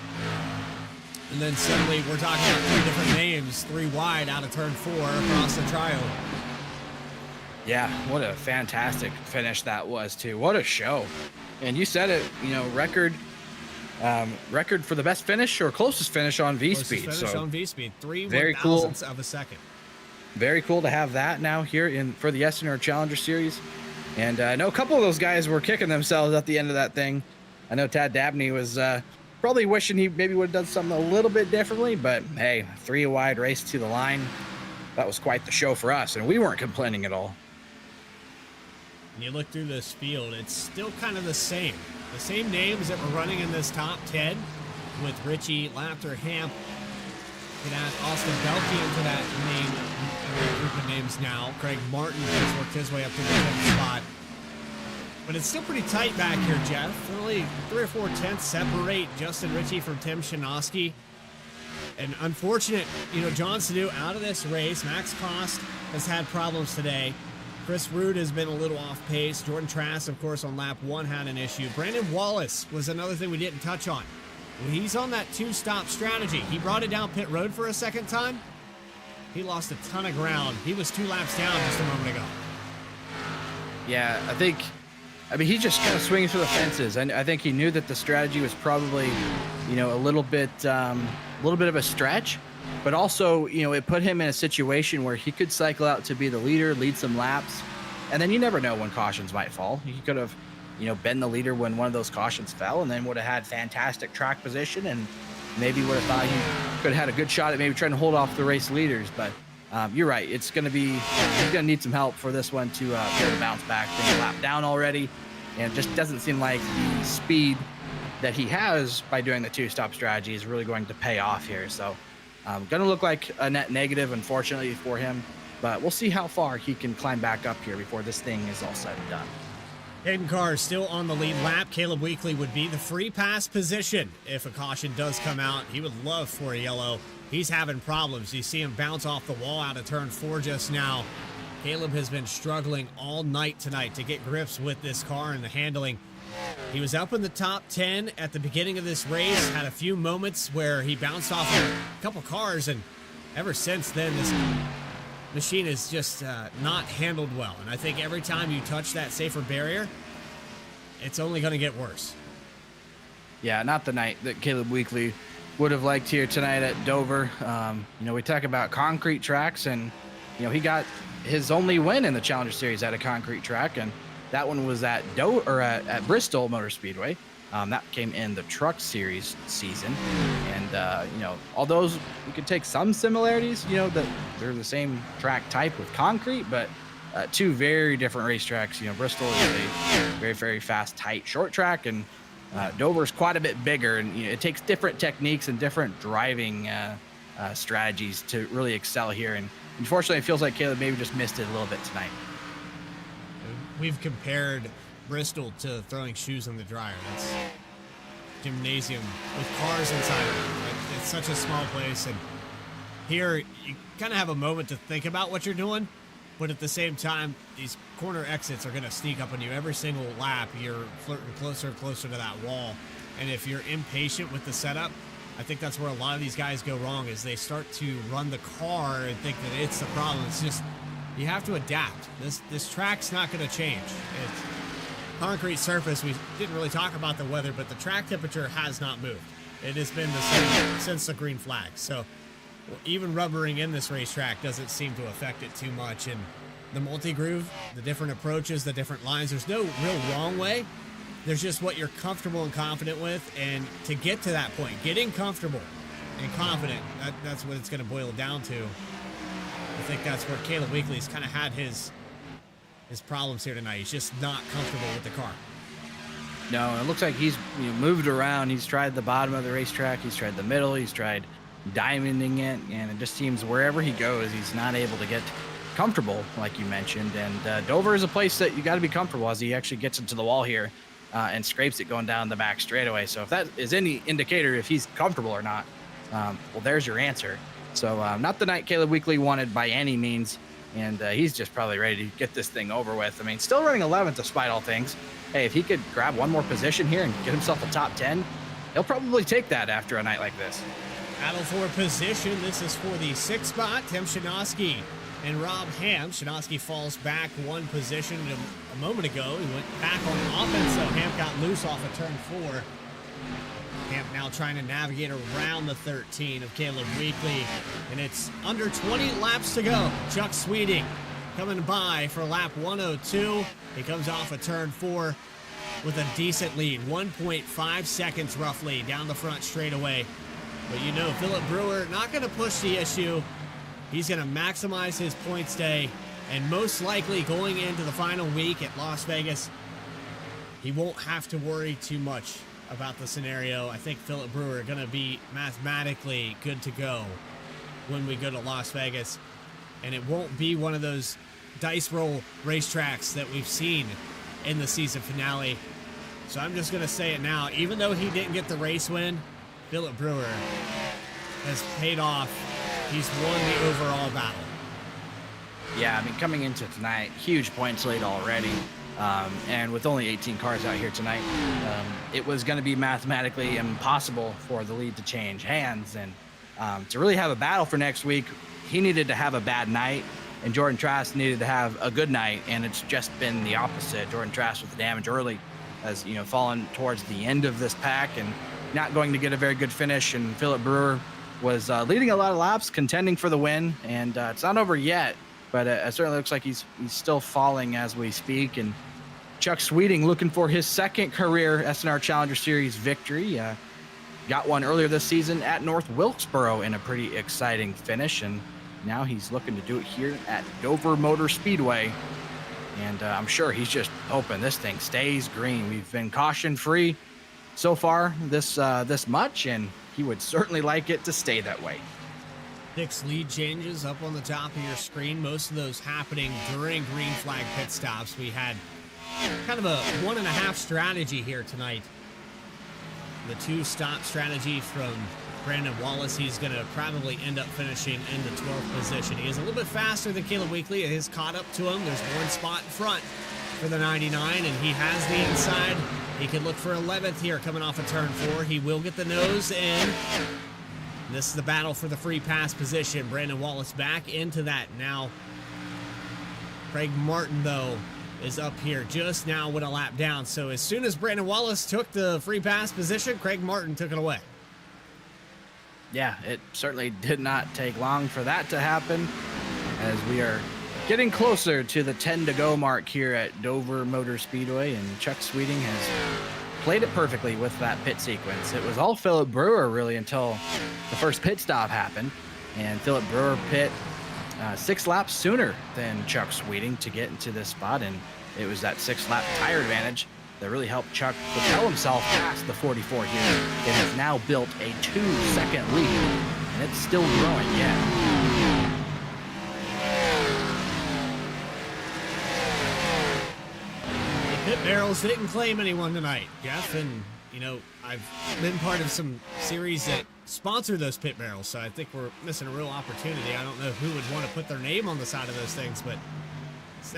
And then suddenly we're talking about 3 different names, 3 wide out of turn 4 across the trio. Yeah, what a fantastic finish that was, too. What a show. And you said it, you know, record for the best finish or closest finish on V-Speed. Closest finish on V-Speed, 3 very cool of a second. Very cool to have that now here for the SNR Challenger Series. And I know a couple of those guys were kicking themselves at the end of that thing. I know Tad Dabney was probably wishing he maybe would have done something a little bit differently, but hey, 3 wide race to the line. That was quite the show for us, and we weren't complaining at all. And you look through this field, it's still kind of the same. The same names that were running in this top 10 with Richie, Lafter, Hamp. You can add Austin Belke into that group of names now. Craig Martin has worked his way up to the 10th spot. But it's still pretty tight back here, Jeff. Only 3 or 4 tenths separate Justin Ritchie from Tim Shinosky. And unfortunate, you know, John Sadhu out of this race. Max Cost has had problems today. Chris Rood has been a little off pace. Jordan Trask, of course, on lap 1 had an issue. Brandon Wallace was another thing we didn't touch on. When he's on that 2-stop strategy, he brought it down pit road for a second time. He lost a ton of ground. He was 2 laps down just a moment ago. Yeah, I mean, he's just kind of swinging through the fences. I think he knew that the strategy was probably, you know, a little bit of a stretch, but also, you know, it put him in a situation where he could cycle out to be the leader, lead some laps, and then you never know when cautions might fall. He could have, you know, been the leader when one of those cautions fell, and then would have had fantastic track position, and maybe would have thought he could have had a good shot at maybe trying to hold off the race leaders. But you're right. It's going to be, he's going to need some help for this one to be able to bounce back. Being a lap down already, and it just doesn't seem like the speed that he has by doing the 2-stop strategy is really going to pay off here. So going to look like a net negative, unfortunately, for him. But we'll see how far he can climb back up here before this thing is all said and done. Hayden Carr is still on the lead lap. Caleb Weekly would be the free pass position if a caution does come out. He would love for a yellow. He's having problems. You see him bounce off the wall out of turn 4 just now. Caleb has been struggling all night tonight to get grips with this car and the handling. He was up in the top 10 at the beginning of this race, had a few moments where he bounced off a couple cars, and ever since then, this machine is just not handled well. And I think every time you touch that safer barrier, it's only going to get worse. Yeah, not the night that Caleb Weekly would have liked here tonight at Dover. You know, we talk about concrete tracks, and, you know, he got his only win in the Challenger Series at a concrete track, and that one was at at Bristol Motor Speedway. That came in the Truck Series season. And, you know, although we could take some similarities, you know, that they're the same track type with concrete, but 2 very different racetracks. You know, Bristol is a very, very fast, tight, short track, and Dover's quite a bit bigger, and you know, it takes different techniques and different driving strategies to really excel here. And unfortunately, it feels like Caleb maybe just missed it a little bit tonight. We've compared Bristol to throwing shoes in the dryer. It's gymnasium with cars inside of it. It's such a small place, and here you kind of have a moment to think about what you're doing, but at the same time, these corner exits are going to sneak up on you every single lap. You're flirting closer and closer to that wall, and if you're impatient with the setup, I think that's where a lot of these guys go wrong, is they start to run the car and think that it's the problem. It's just, you have to adapt. This track's not going to change. It's concrete surface. We didn't really talk about the weather, but the track temperature has not moved. It has been the same since the green flag. So even rubbering in this racetrack doesn't seem to affect it too much. And the multi-groove, the different approaches, the different lines, there's no real wrong way. There's just what you're comfortable and confident with. And to get to that point, getting comfortable and confident, that's what it's going to boil down to. I think that's where Caleb Weekly's kind of had his problems here tonight. He's just not comfortable with the car. No, it looks like he's moved around. He's tried the bottom of the racetrack. He's tried the middle. He's tried diamonding it. And it just seems wherever he goes, he's not able to get comfortable, like you mentioned. And Dover is a place that you got to be comfortable as he actually gets into the wall here and scrapes it going down the back straightaway. So if that is any indicator if he's comfortable or not, well, there's your answer. So not the night Caleb Weekly wanted by any means. And he's just probably ready to get this thing over with. I mean, still running 11th despite all things. Hey, if he could grab one more position here and get himself a top 10, he'll probably take that after a night like this. Battle for position. This is for the 6th spot. Tim Shinosky and Rob Ham. Shinosky falls back one position a moment ago. He went back on offense, so Ham got loose off of turn 4. Camp now trying to navigate around the 13 of Caleb Weekly, and it's under 20 laps to go. Chuck Sweeting coming by for lap 102. He comes off of turn 4 with a decent lead, 1.5 seconds roughly down the front straightaway. But you know, Philip Brewer not going to push the issue. He's going to maximize his points day, and most likely going into the final week at Las Vegas, he won't have to worry too much about the scenario. I think Philip Brewer going to be mathematically good to go when we go to Las Vegas, and it won't be one of those dice roll racetracks that we've seen in the season finale. So I'm just going to say it now. Even though he didn't get the race win, Philip Brewer has paid off. He's won the overall battle. Yeah, I mean, coming into tonight, huge points lead already. And with only 18 cars out here tonight, it was going to be mathematically impossible for the lead to change hands. And to really have a battle for next week, he needed to have a bad night, and Jordan Trask needed to have a good night. And it's just been the opposite. Jordan Trask with the damage early has, fallen towards the end of this pack and not going to get a very good finish. And Philip Brewer was leading a lot of laps, contending for the win. And it's not over yet, but it certainly looks like he's still falling as we speak. And Chuck Sweeting looking for his second career SNR Challenger Series victory. Got one earlier this season at North Wilkesboro in a pretty exciting finish, and now he's looking to do it here at Dover Motor Speedway. And I'm sure he's just hoping this thing stays green. We've been caution-free so far this much, and he would certainly like it to stay that way. 6 lead changes up on the top of your screen. Most of those happening during green flag pit stops. We had kind of a 1.5 strategy here tonight. The 2-stop strategy from Brandon Wallace. He's going to probably end up finishing in the 12th position. He is a little bit faster than Caleb Weekly. It has caught up to him. There's one spot in front for the 99, and he has the inside. He could look for 11th here coming off of turn 4. He will get the nose in. This is the battle for the free pass position. Brandon Wallace back into that now. Craig Martin, though, is up here just now with a lap down. So as soon as Brandon Wallace took the free pass position, Craig Martin took it away. Yeah, it certainly did not take long for that to happen, as we are getting closer to the 10 to go mark here at Dover Motor Speedway, and Chuck Sweeting has played it perfectly with that pit sequence. It was all Philip Brewer really until the first pit stop happened, and Philip Brewer pit 6 laps sooner than Chuck Sweeting to get into this spot, and it was that 6-lap tire advantage that really helped Chuck propel himself past the 44 here. It has now built a 2-second lead, and it's still growing. Yeah. The pit barrels didn't claim anyone tonight, Jeff, and you know, I've been part of some series that sponsor those pit barrels, so I think we're missing a real opportunity. I don't know who would want to put their name on the side of those things, but it's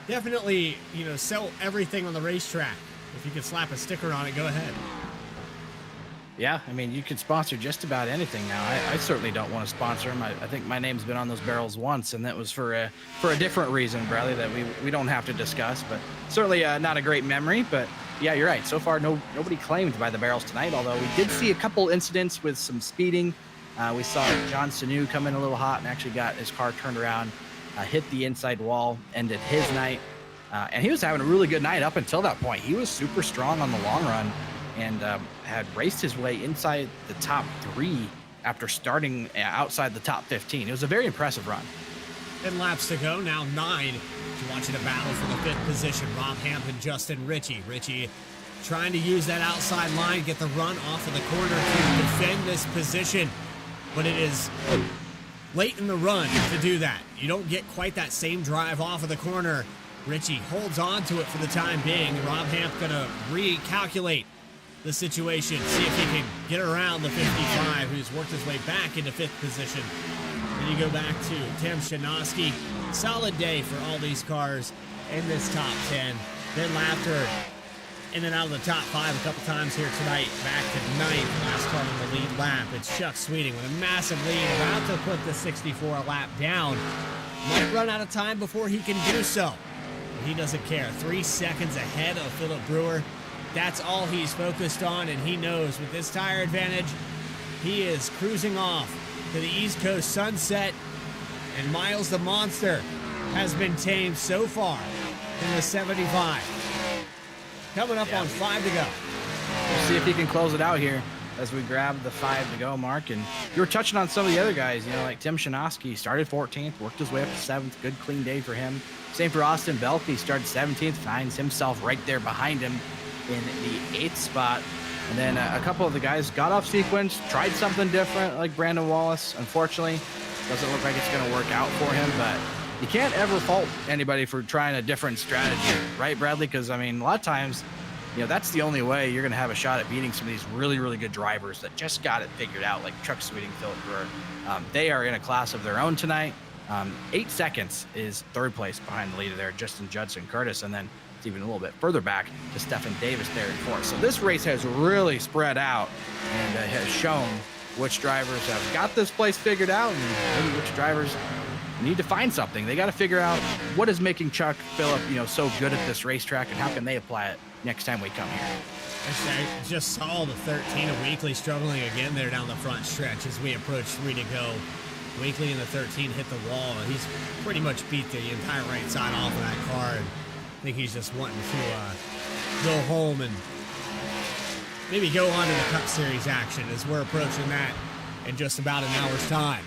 definitely, you know, sell everything on the racetrack. If you could slap a sticker on it, go ahead. Yeah, I mean, you could sponsor just about anything now. I certainly don't want to sponsor them. I think my name's been on those barrels once, and that was for a different reason, Bradley, that we don't have to discuss. But certainly not a great memory. But yeah, you're right. So far, nobody claimed by the barrels tonight. Although we did see a couple incidents with some speeding. We saw John Sanu come in a little hot and actually got his car turned around, hit the inside wall, ended his night. And he was having a really good night up until that point. He was super strong on the long run, and had raced his way inside the top 3 after starting outside the top 15. It was a very impressive run. 10 laps to go, now 9. You're watching a battle for the 5th position. Rob Hampton, Justin Ritchie. Ritchie trying to use that outside line, get the run off of the corner to defend this position. But it is late in the run to do that. You don't get quite that same drive off of the corner. Ritchie holds on to it for the time being. Rob Hampton gonna recalculate the situation, see if he can get around the 55, who's worked his way back into 5th position. Then you go back to Tim Shanoski. Solid day for all these cars in this top 10. Ben Laughter in and out of the top 5 a couple times here tonight. Back to 9th, last car on the lead lap. It's Chuck Sweeting with a massive lead, about to put the 64 lap down. Might run out of time before he can do so. But he doesn't care. 3 seconds ahead of Philip Brewer. That's all he's focused on, and he knows with this tire advantage, he is cruising off to the East Coast sunset, and Miles the Monster has been tamed so far in the 75. Coming up on 5 to go. We'll see if he can close it out here as we grab the 5 to go mark. And you were touching on some of the other guys, you know, like Tim Shanoski started 14th, worked his way up to 7th. Good, clean day for him. Same for Austin Belk. He started 17th, finds himself right there behind him in the 8th spot. And then a couple of the guys got off sequence, tried something different, like Brandon Wallace. Unfortunately, doesn't look like it's going to work out for him, but you can't ever fault anybody for trying a different strategy, right, Bradley? Because, I mean, a lot of times, you know, that's the only way you're going to have a shot at beating some of these really, really good drivers that just got it figured out, like Chuck Sweeting, Philip Brewer. They are in a class of their own tonight. 8 seconds is 3rd place behind the leader there, Justin Judson Curtis, and then it's even a little bit further back to Stephen Davis there in 4th. So this race has really spread out and has shown which drivers have got this place figured out and maybe which drivers need to find something. They got to figure out what is making Chuck, Philip, you know, so good at this racetrack, and how can they apply it next time we come here. I just saw the 13 of Weekly struggling again there down the front stretch as we approach 3 to go. Weekly in the 13 hit the wall, and he's pretty much beat the entire right side off of that car, and I think he's just wanting to go home and maybe go on to the Cup Series action as we're approaching that in just about an hour's time.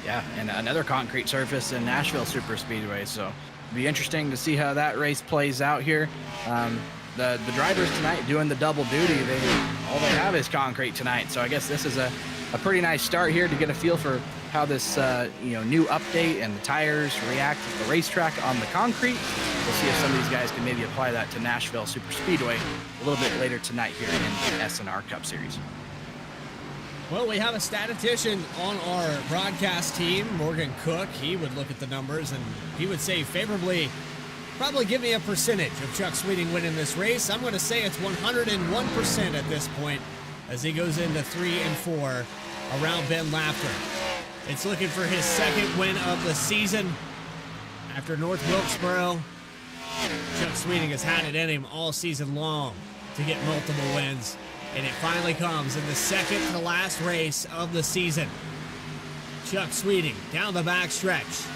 Yeah, and another concrete surface in Nashville Super Speedway, so it'll be interesting to see how that race plays out here. The drivers tonight doing the double duty, all they have is concrete tonight, so I guess this is a pretty nice start here to get a feel for how this new update and the tires react to the racetrack on the concrete. We'll see if some of these guys can maybe apply that to Nashville Super Speedway a little bit later tonight here in the SNR Cup Series. Well, we have a statistician on our broadcast team, Morgan Cook. He would look at the numbers and he would say favorably, probably give me a percentage of Chuck Sweeting winning this race. I'm going to say it's 101% at this point as he goes into 3 and 4 around Ben Laughter. It's looking for his 2nd win of the season. After North Wilkesboro, Chuck Sweeting has had it in him all season long to get multiple wins, and it finally comes in the 2nd to last race of the season. Chuck Sweeting down the backstretch.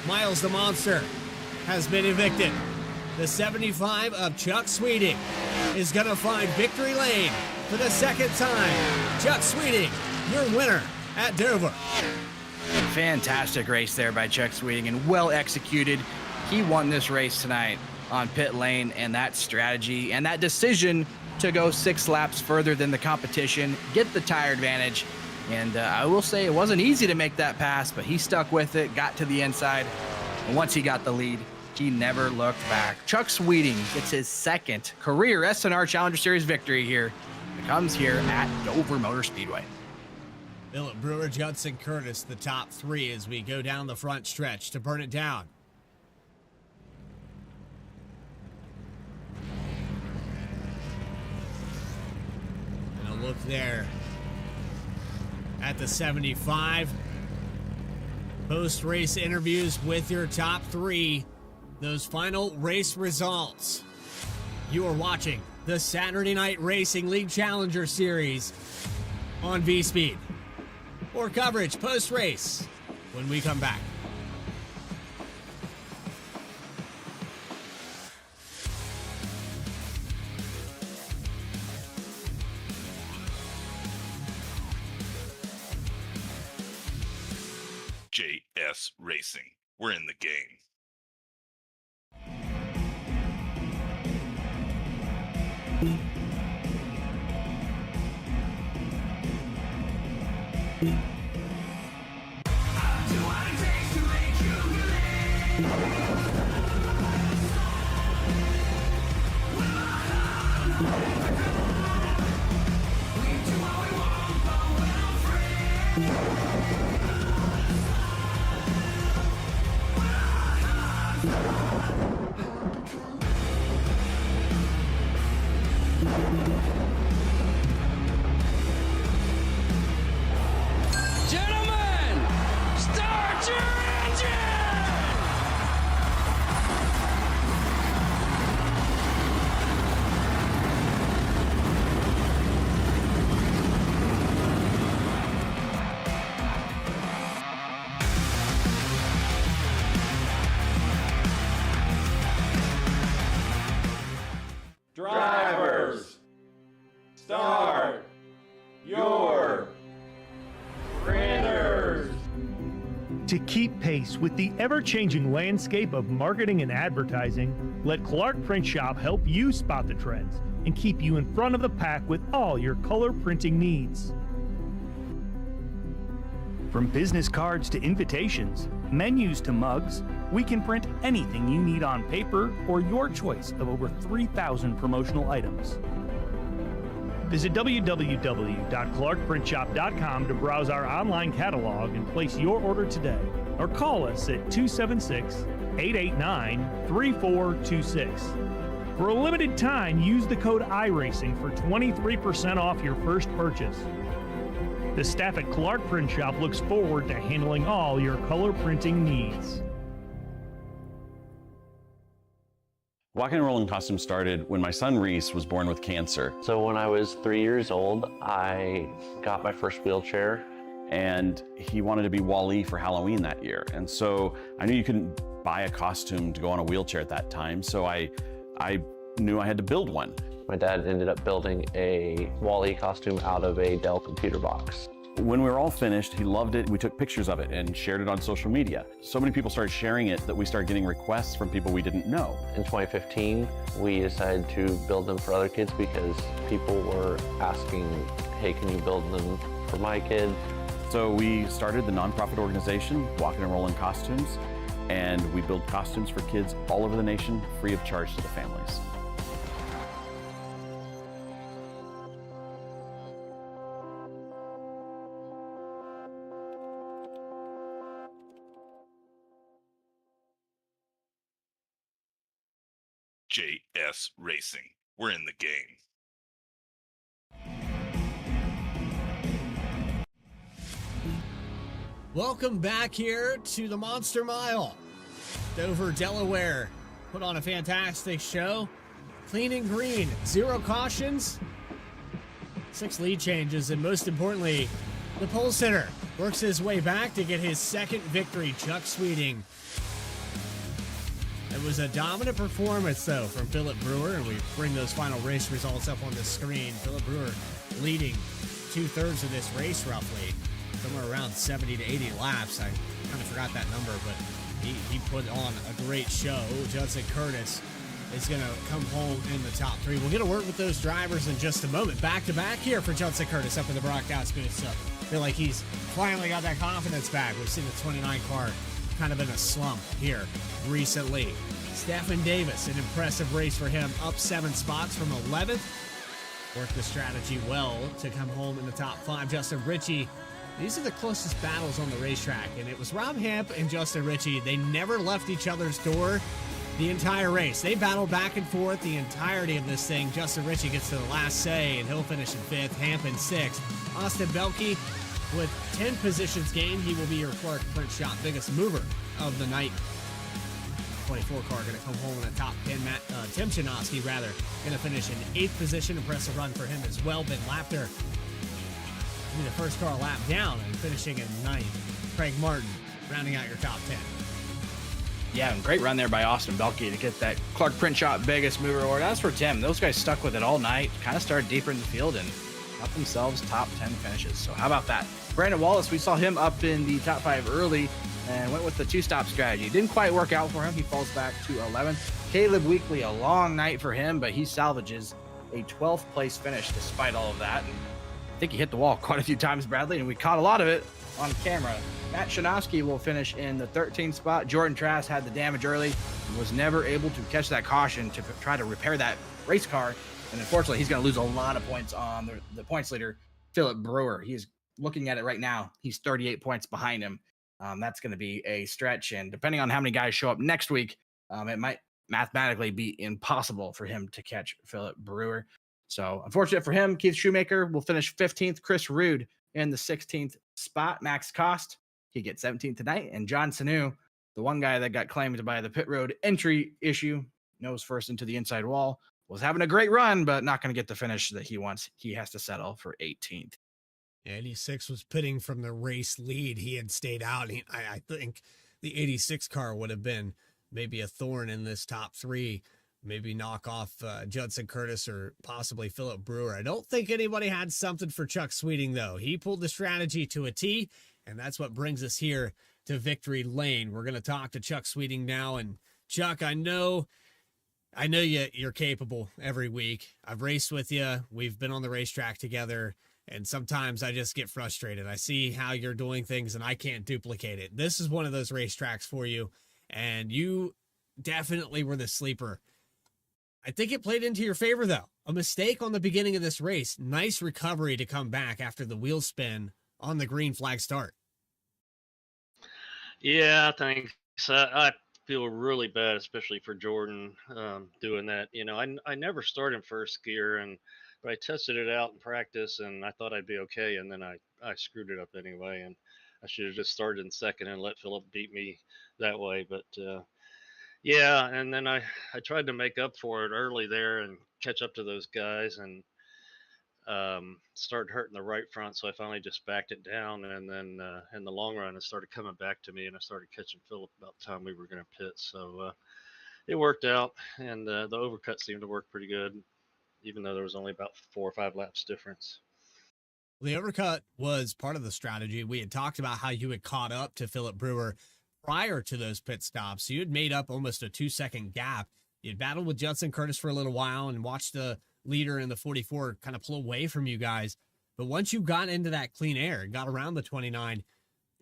Miles the Monster has been evicted. The 75 of Chuck Sweeting is going to find victory lane for the 2nd time. Chuck Sweeting, your winner at Dover. Fantastic race there by Chuck Sweeting and well executed. He won this race tonight on pit lane, and that strategy and that decision to go 6 laps further than the competition, get the tire advantage, And I will say it wasn't easy to make that pass, but he stuck with it, got to the inside. And once he got the lead, he never looked back. Chuck Sweeting gets his second career SNR Challenger Series victory here. It comes here at Dover Motor Speedway. Philip Brewer, Judson Curtis, the top three as we go down the front stretch to burn it down. And a look there at the 75. Post-race interviews with your top three. Those final race results. You are watching the Saturday Night Racing League Challenger Series on V-Speed. More coverage post-race when we come back. JS Racing. We're in the game. Gentlemen, start your engine! Drivers, start your printers. To keep pace with the ever-changing landscape of marketing and advertising, let Clark Print Shop help you spot the trends and keep you in front of the pack with all your color printing needs. From business cards to invitations, menus to mugs, we can print anything you need on paper or your choice of over 3,000 promotional items. Visit www.clarkprintshop.com to browse our online catalog and place your order today, or call us at 276-889-3426. For a limited time, use the code iRacing for 23% off your first purchase. The staff at Clark Print Shop looks forward to handling all your color printing needs. Walking and Rolling Costumes started when my son Reese was born with cancer. So when I was 3 years old, I got my first wheelchair. And he wanted to be Wall-E for Halloween that year. And so I knew you couldn't buy a costume to go on a wheelchair at that time. So I knew I had to build one. My dad ended up building a Wall-E costume out of a Dell computer box. When we were all finished, he loved it. We took pictures of it and shared it on social media. So many people started sharing it that we started getting requests from people we didn't know. In 2015, we decided to build them for other kids because people were asking, hey, can you build them for my kid? So we started the nonprofit organization, Walking and Rolling Costumes, and we build costumes for kids all over the nation, free of charge to the families. JS Racing. We're in the game. Welcome back here to the Monster Mile. Dover, Delaware put on a fantastic show. Clean and green, 0 cautions, 6 lead changes, and most importantly, the pole sitter works his way back to get his second victory, Chuck Sweeting. It was a dominant performance, though, from Philip Brewer, and we bring those final race results up on the screen. Philip Brewer leading 2/3 of this race, roughly, somewhere around 70 to 80 laps. I kind of forgot that number, but he put on a great show. Judson Curtis is going to come home in the top 3. We'll get to work with those drivers in just a moment. Back to back here for Judson Curtis up in the broadcast booth. So feel like he's finally got that confidence back. We've seen the 29 car kind of in a slump here recently. Stephen Davis, an impressive race for him, up 7 spots from 11th. Worked the strategy well to come home in the top 5. Justin Ritchie, these are the closest battles on the racetrack, and it was Rob Hamp and Justin Ritchie. They never left each other's door the entire race. They battled back and forth the entirety of this thing. Justin Ritchie gets to the last say, and he'll finish in 5th, Hamp in 6th. Austin Belke, with 10 positions gained, he will be your Clark Print Shop biggest mover of the night. 24 car going to come home in the top 10. Tim Chinosky, going to finish in 8th position. Impressive run for him as well. Ben Lapter, the first car lap down and finishing in 9th. Craig Martin, rounding out your top 10. Yeah, and great run there by Austin Belke to get that Clark Print Shop biggest mover award. As for Tim, those guys stuck with it all night, kind of started deeper in the field and got themselves top 10 finishes. So how about that? Brandon Wallace, we saw him up in the top 5 early and went with the 2-stop strategy. Didn't quite work out for him. He falls back to 11th. Caleb Weekly, a long night for him, but he salvages a 12th place finish despite all of that. And I think he hit the wall quite a few times, Bradley, and we caught a lot of it on camera. Matt Chinosky will finish in the 13th spot. Jordan Trask had the damage early and was never able to catch that caution to try to repair that race car. And unfortunately, he's going to lose a lot of points on the points leader, Philip Brewer. He's looking at it right now. He's 38 points behind him. That's going to be a stretch. And depending on how many guys show up next week, it might mathematically be impossible for him to catch Philip Brewer. So unfortunate for him. Keith Shoemaker will finish 15th. Chris Rude in the 16th spot. Max Cost, he gets 17th tonight. And John Sanu, the one guy that got claimed by the pit road entry issue, nose first into the inside wall, was having a great run, but not going to get the finish that he wants. He has to settle for 18th. 86 was pitting from the race lead. He had stayed out. I think the 86 car would have been maybe a thorn in this top 3, maybe knock off Judson Curtis or possibly Philip Brewer. I don't think anybody had something for Chuck Sweeting, though. He pulled the strategy to a T, and that's what brings us here to Victory Lane. We're going to talk to Chuck Sweeting now. And Chuck, I know you're capable every week. I've raced with you. We've been on the racetrack together. And sometimes I just get frustrated. I see how you're doing things and I can't duplicate it. This is one of those racetracks for you. And you definitely were the sleeper. I think it played into your favor, though. A mistake on the beginning of this race. Nice recovery to come back after the wheel spin on the green flag start. Yeah, thanks. I feel really bad, especially for Jordan doing that. You know, I never start in first gear, but I tested it out in practice, and I thought I'd be okay, and then I screwed it up anyway, and I should have just started in second and let Philip beat me that way. But yeah, and then I tried to make up for it early there and catch up to those guys and started hurting the right front, so I finally just backed it down, and then in the long run it started coming back to me, and I started catching Philip about the time we were going to pit. So it worked out, and the overcut seemed to work pretty good, even though there was only about 4 or 5 laps difference. The overcut was part of the strategy. We had talked about how you had caught up to Philip Brewer prior to those pit stops. You had made up almost a 2-second gap. You'd battled with Judson Curtis for a little while and watched the leader in the 44 kind of pull away from you guys. But once you got into that clean air and got around the 29,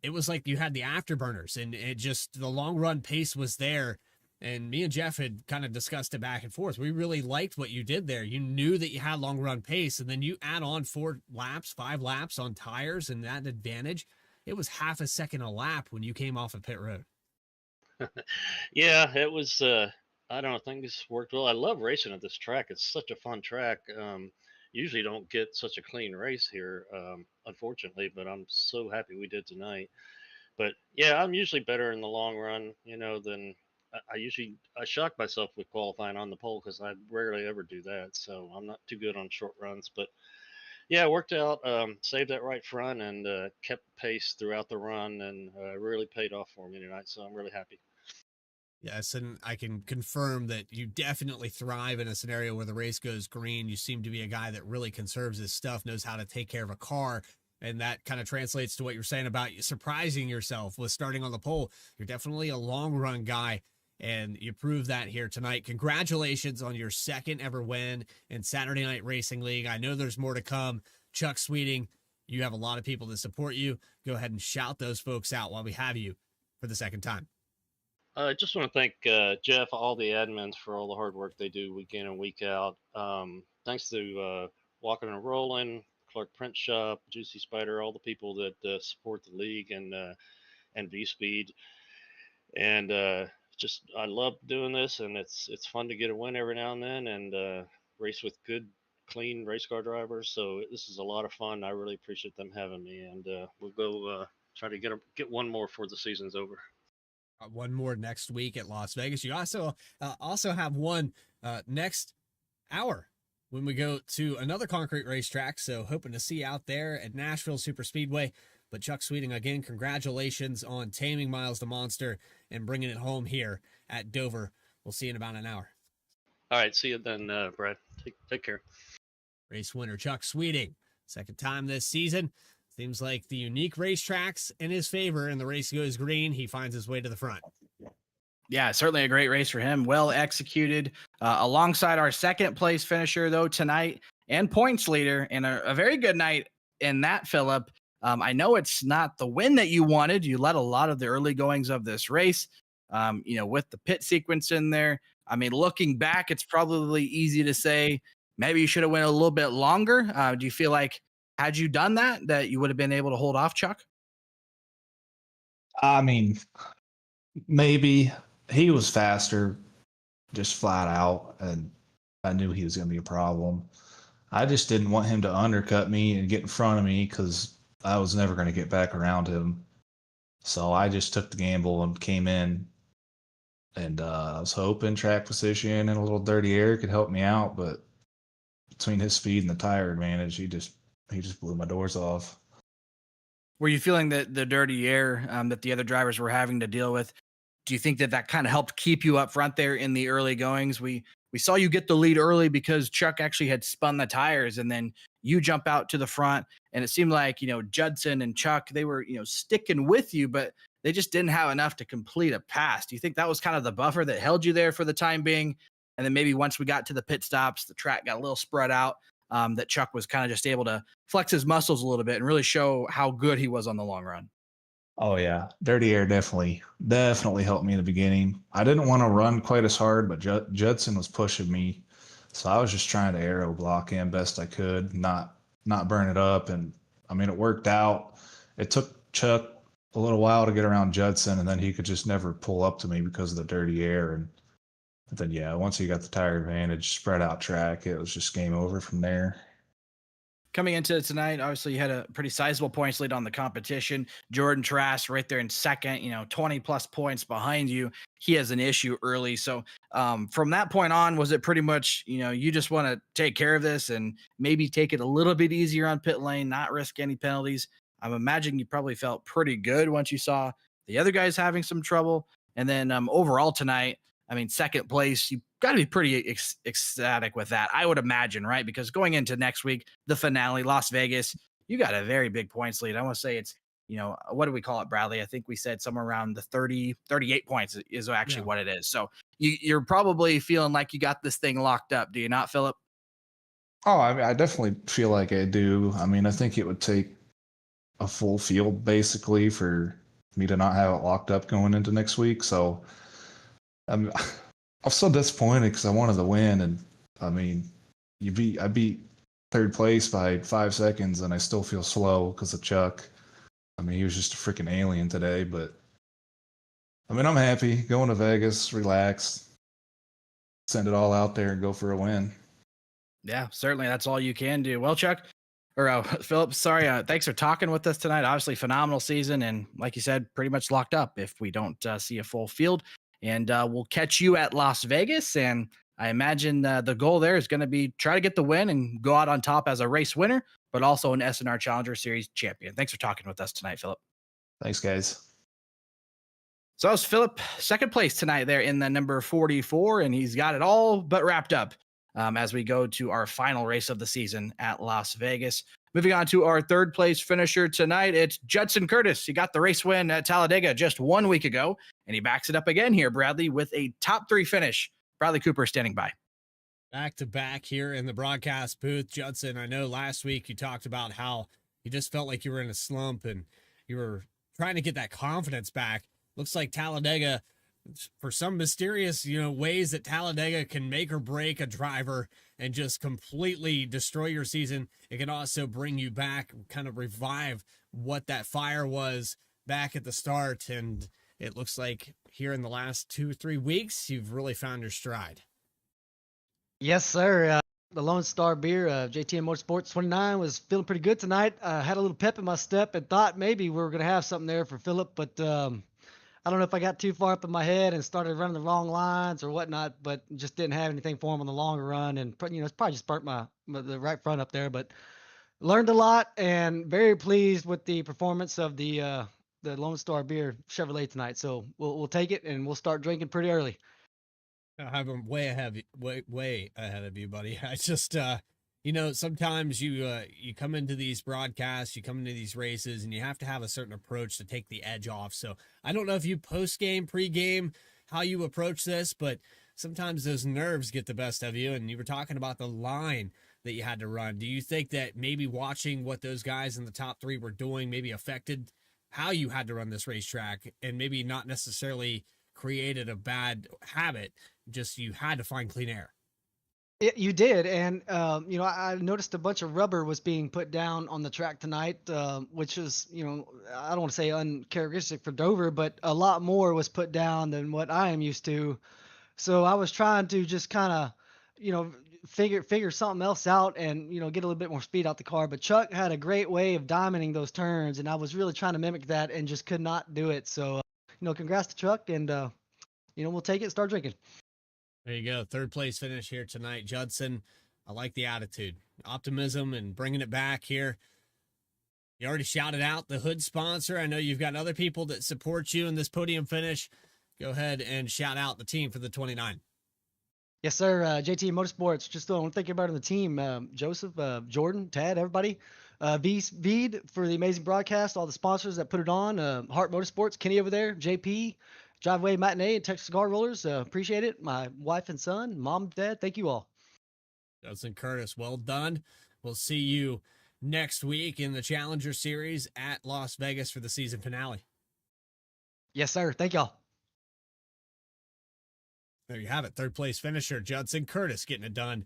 it was like you had the afterburners, and it just, the long run pace was there. And me and Jeff had kind of discussed it back and forth. We really liked what you did there. You knew that you had long run pace, and then you add on 5 laps on tires and that advantage. It was half a second a lap when you came off of pit road. Yeah, it was, I don't think this worked well. I love racing at this track. It's such a fun track. Usually don't get such a clean race here, unfortunately, but I'm so happy we did tonight. But yeah, I'm usually better in the long run, than I shock myself with qualifying on the pole because I rarely ever do that. So I'm not too good on short runs, but yeah, it worked out. Saved that right front and kept pace throughout the run, and really paid off for me tonight. So I'm really happy. Yes, and I can confirm that you definitely thrive in a scenario where the race goes green. You seem to be a guy that really conserves his stuff, knows how to take care of a car, and that kind of translates to what you're saying about surprising yourself with starting on the pole. You're definitely a long-run guy, and you proved that here tonight. Congratulations on your second ever win in Saturday Night Racing League. I know there's more to come. Chuck Sweeting, you have a lot of people that support you. Go ahead and shout those folks out while we have you for the second time. I just want to thank Jeff, all the admins for all the hard work they do week in and week out. Thanks to Walking and Rolling, Clark Print Shop, Juicy Spider, all the people that support the league and V-Speed. And just I love doing this, and it's fun to get a win every now and then and race with good, clean race car drivers. So this is a lot of fun. I really appreciate them having me, and we'll go try to get one more before the season's over. One more next week at Las Vegas. You also have one next hour when we go to another concrete racetrack. So hoping to see you out there at Nashville Super Speedway. But Chuck Sweeting, again, congratulations on taming Miles the Monster and bringing it home here at Dover. We'll see you in about an hour. All right, see you then, Brad. Take care. Race winner Chuck Sweeting, second time this season. Seems like the unique racetracks in his favor, and the race goes green. He finds his way to the front. Yeah, certainly a great race for him. Well executed. Alongside our second place finisher, though, tonight, and points leader, and a very good night in that, Philip. I know it's not the win that you wanted. You led a lot of the early goings of this race, with the pit sequence in there. I mean, looking back, it's probably easy to say maybe you should have went a little bit longer. Do you feel like had you done that you would have been able to hold off Chuck? I mean, maybe he was faster, just flat out, and I knew he was going to be a problem. I just didn't want him to undercut me and get in front of me because I was never going to get back around him. So I just took the gamble and came in, and I was hoping track position and a little dirty air could help me out, but between his speed and the tire advantage, he just blew my doors off. Were you feeling that the dirty air that the other drivers were having to deal with? Do you think that kind of helped keep you up front there in the early goings? We saw you get the lead early because Chuck actually had spun the tires, and then you jump out to the front, and it seemed like, Judson and Chuck, they were, sticking with you, but they just didn't have enough to complete a pass. Do you think that was kind of the buffer that held you there for the time being? And then maybe once we got to the pit stops, the track got a little spread out, that Chuck was kind of just able to flex his muscles a little bit and really show how good he was on the long run. Oh yeah, dirty air definitely helped me in the beginning. I didn't want to run quite as hard, but Judson was pushing me, so I was just trying to aero block him best I could, not burn it up. And I mean, it worked out. It took Chuck a little while to get around Judson, and then he could just never pull up to me because of the dirty air. And then once he got the tire advantage, spread out track, it was just game over from there. Coming into tonight, obviously you had a pretty sizable points lead on the competition. Jordan Trask right there in second, 20 plus points behind you. He has an issue early. So from that point on, was it pretty much, you just want to take care of this and maybe take it a little bit easier on pit lane, not risk any penalties? I'm imagining you probably felt pretty good once you saw the other guys having some trouble. And then overall tonight, I mean, second place, you got to be pretty ecstatic with that, I would imagine, right? Because going into next week, the finale, Las Vegas, you got a very big points lead. I want to say it's, what do we call it, Bradley? I think we said somewhere around the 38 points is actually what it is. So you're probably feeling like you got this thing locked up. Do you not, Philip? Oh, I mean, I definitely feel like I do. I mean, I think it would take a full field basically for me to not have it locked up going into next week. So I'm so disappointed because I wanted to win, and I mean, I beat third place by 5 seconds, and I still feel slow because of Chuck. I mean, he was just a freaking alien today, but I mean, I'm happy going to Vegas, relax, send it all out there, and go for a win. Yeah, certainly, that's all you can do. Well, Chuck, or Philip, sorry, thanks for talking with us tonight. Obviously, phenomenal season, and like you said, pretty much locked up if we don't see a full field. And we'll catch you at Las Vegas. And I imagine the goal there is going to be try to get the win and go out on top as a race winner, but also an SNR Challenger Series champion. Thanks for talking with us tonight, Philip. Thanks, guys. So that was Philip, second place tonight there in the number 44, and he's got it all but wrapped up as we go to our final race of the season at Las Vegas. Moving on to our third place finisher tonight, it's Judson Curtis. He got the race win at Talladega just 1 week ago, and he backs it up again here, Bradley, with a top 3 finish. Bradley Cooper standing by. Back to back here in the broadcast booth. Judson, I know last week you talked about how You just felt like you were in a slump and you were trying to get that confidence back. Looks like Talladega, for some mysterious, ways that Talladega can make or break a driver and just completely destroy your season. It can also bring you back, kind of revive what that fire was back at the start. And it looks like here in the last 2 or 3 weeks, you've really found your stride. Yes, sir. The Lone Star Beer, JTM Motorsports 29, was feeling pretty good tonight. Had a little pep in my step and thought maybe we were going to have something there for Philip, but I don't know if I got too far up in my head and started running the wrong lines or whatnot, but just didn't have anything for him on the longer run. And, it's probably just burnt the right front up there, but learned a lot and very pleased with the performance of the Lone Star Beer Chevrolet tonight. So we'll take it and we'll start drinking pretty early. I'm way ahead of you, buddy. I just, sometimes you come into these broadcasts, you come into these races, and you have to have a certain approach to take the edge off. So I don't know if you post-game, pre-game, how you approach this, but sometimes those nerves get the best of you. And you were talking about the line that you had to run. Do you think that maybe watching what those guys in the top 3 were doing maybe affected how you had to run this racetrack and maybe not necessarily created a bad habit, just you had to find clean air? You did, and I noticed a bunch of rubber was being put down on the track tonight, which is, I don't want to say uncharacteristic for Dover, but a lot more was put down than what I am used to. So I was trying to just kind of, figure something else out and get a little bit more speed out the car. But Chuck had a great way of diamonding those turns, and I was really trying to mimic that and just could not do it. So, congrats to Chuck, and we'll take it and start drinking. There you go. 3rd place finish here tonight. Judson, I like the attitude, optimism, and bringing it back here. You already shouted out the hood sponsor. I know you've got other people that support you in this podium finish. Go ahead and shout out the team for the 29. Yes, sir. JT Motorsports. Just want to thank everybody on the team. Joseph, Jordan, Tad, everybody. Veed for the amazing broadcast, all the sponsors that put it on. Hart Motorsports, Kenny over there, JP, Driveway Matinee, and Texas Cigar Rollers. Appreciate it. My wife and son, mom, dad, thank you all. Judson Curtis, well done. We'll see you next week in the Challenger Series at Las Vegas for the season finale. Yes, sir. Thank y'all. There you have it. 3rd place finisher, Judson Curtis, getting it done.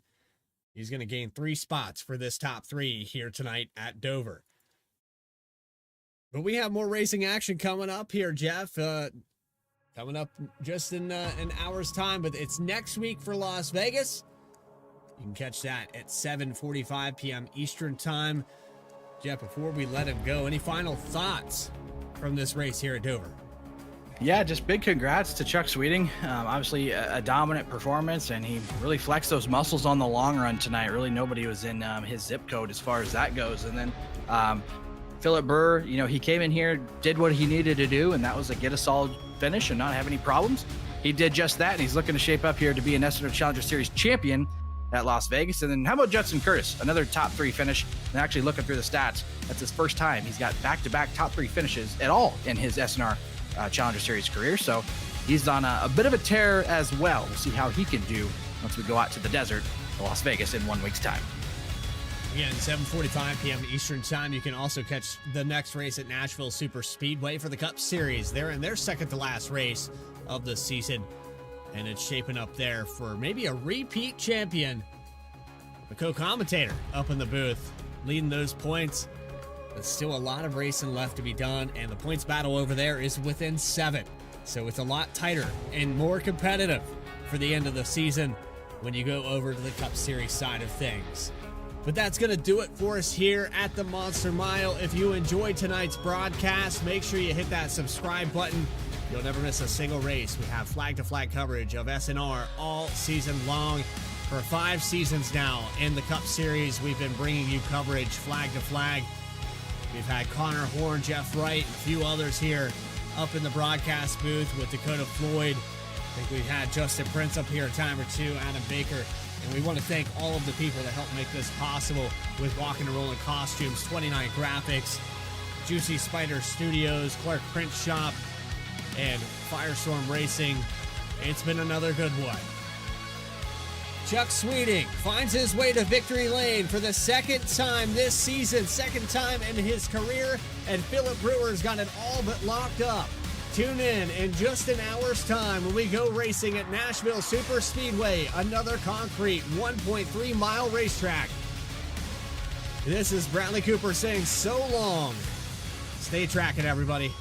He's going to gain 3 spots for this top 3 here tonight at Dover. But we have more racing action coming up here, Jeff. Coming up just in an hour's time, but it's next week for Las Vegas. You can catch that at 7:45 p.m. Eastern time. Jeff, before we let him go, any final thoughts from this race here at Dover? Yeah, just big congrats to Chuck Sweeting. Obviously a dominant performance, and he really flexed those muscles on the long run tonight. Really nobody was in his zip code as far as that goes. And then Philip Burr, he came in here, did what he needed to do, and that was to get a solid finish and not have any problems. He did just that, and he's looking to shape up here to be an SNR Challenger Series champion at Las Vegas. And then how about Judson Curtis, another top 3 finish? And actually looking through the stats, that's his first time he's got back-to-back top 3 finishes at all in his SNR Challenger Series career. So he's on a bit of a tear as well. We'll see how he can do once we go out to the desert, to Las Vegas, in 1 week's time. Again, 7:45 p.m. Eastern time. You can also catch the next race at Nashville Super Speedway for the Cup Series. They're in their second to last race of the season, and it's shaping up there for maybe a repeat champion. The co-commentator up in the booth, leading those points. There's still a lot of racing left to be done, and the points battle over there is within 7. So it's a lot tighter and more competitive for the end of the season when you go over to the Cup Series side of things. But that's going to do it for us here at the Monster Mile. If you enjoyed tonight's broadcast, make sure you hit that subscribe button. You'll never miss a single race. We have flag-to-flag coverage of SNR all season long. For 5 seasons now in the Cup Series, we've been bringing you coverage flag-to-flag. We've had Connor Horn, Jeff Wright, and a few others here up in the broadcast booth with Dakota Floyd. I think we've had Justin Prince up here a time or two, Adam Baker. And we want to thank all of the people that helped make this possible with Walking and Rolling Costumes, 29 Graphics, Juicy Spider Studios, Clark Print Shop, and FireStorm Racing. It's been another good one. Chuck Sweeting finds his way to victory lane for the second time this season, second time in his career, and Philip Brewer's got it all but locked up. Tune in just an hour's time when we go racing at Nashville Super Speedway, another concrete 1.3 mile racetrack. This is Bradley Cooper saying so long. Stay tracking, everybody.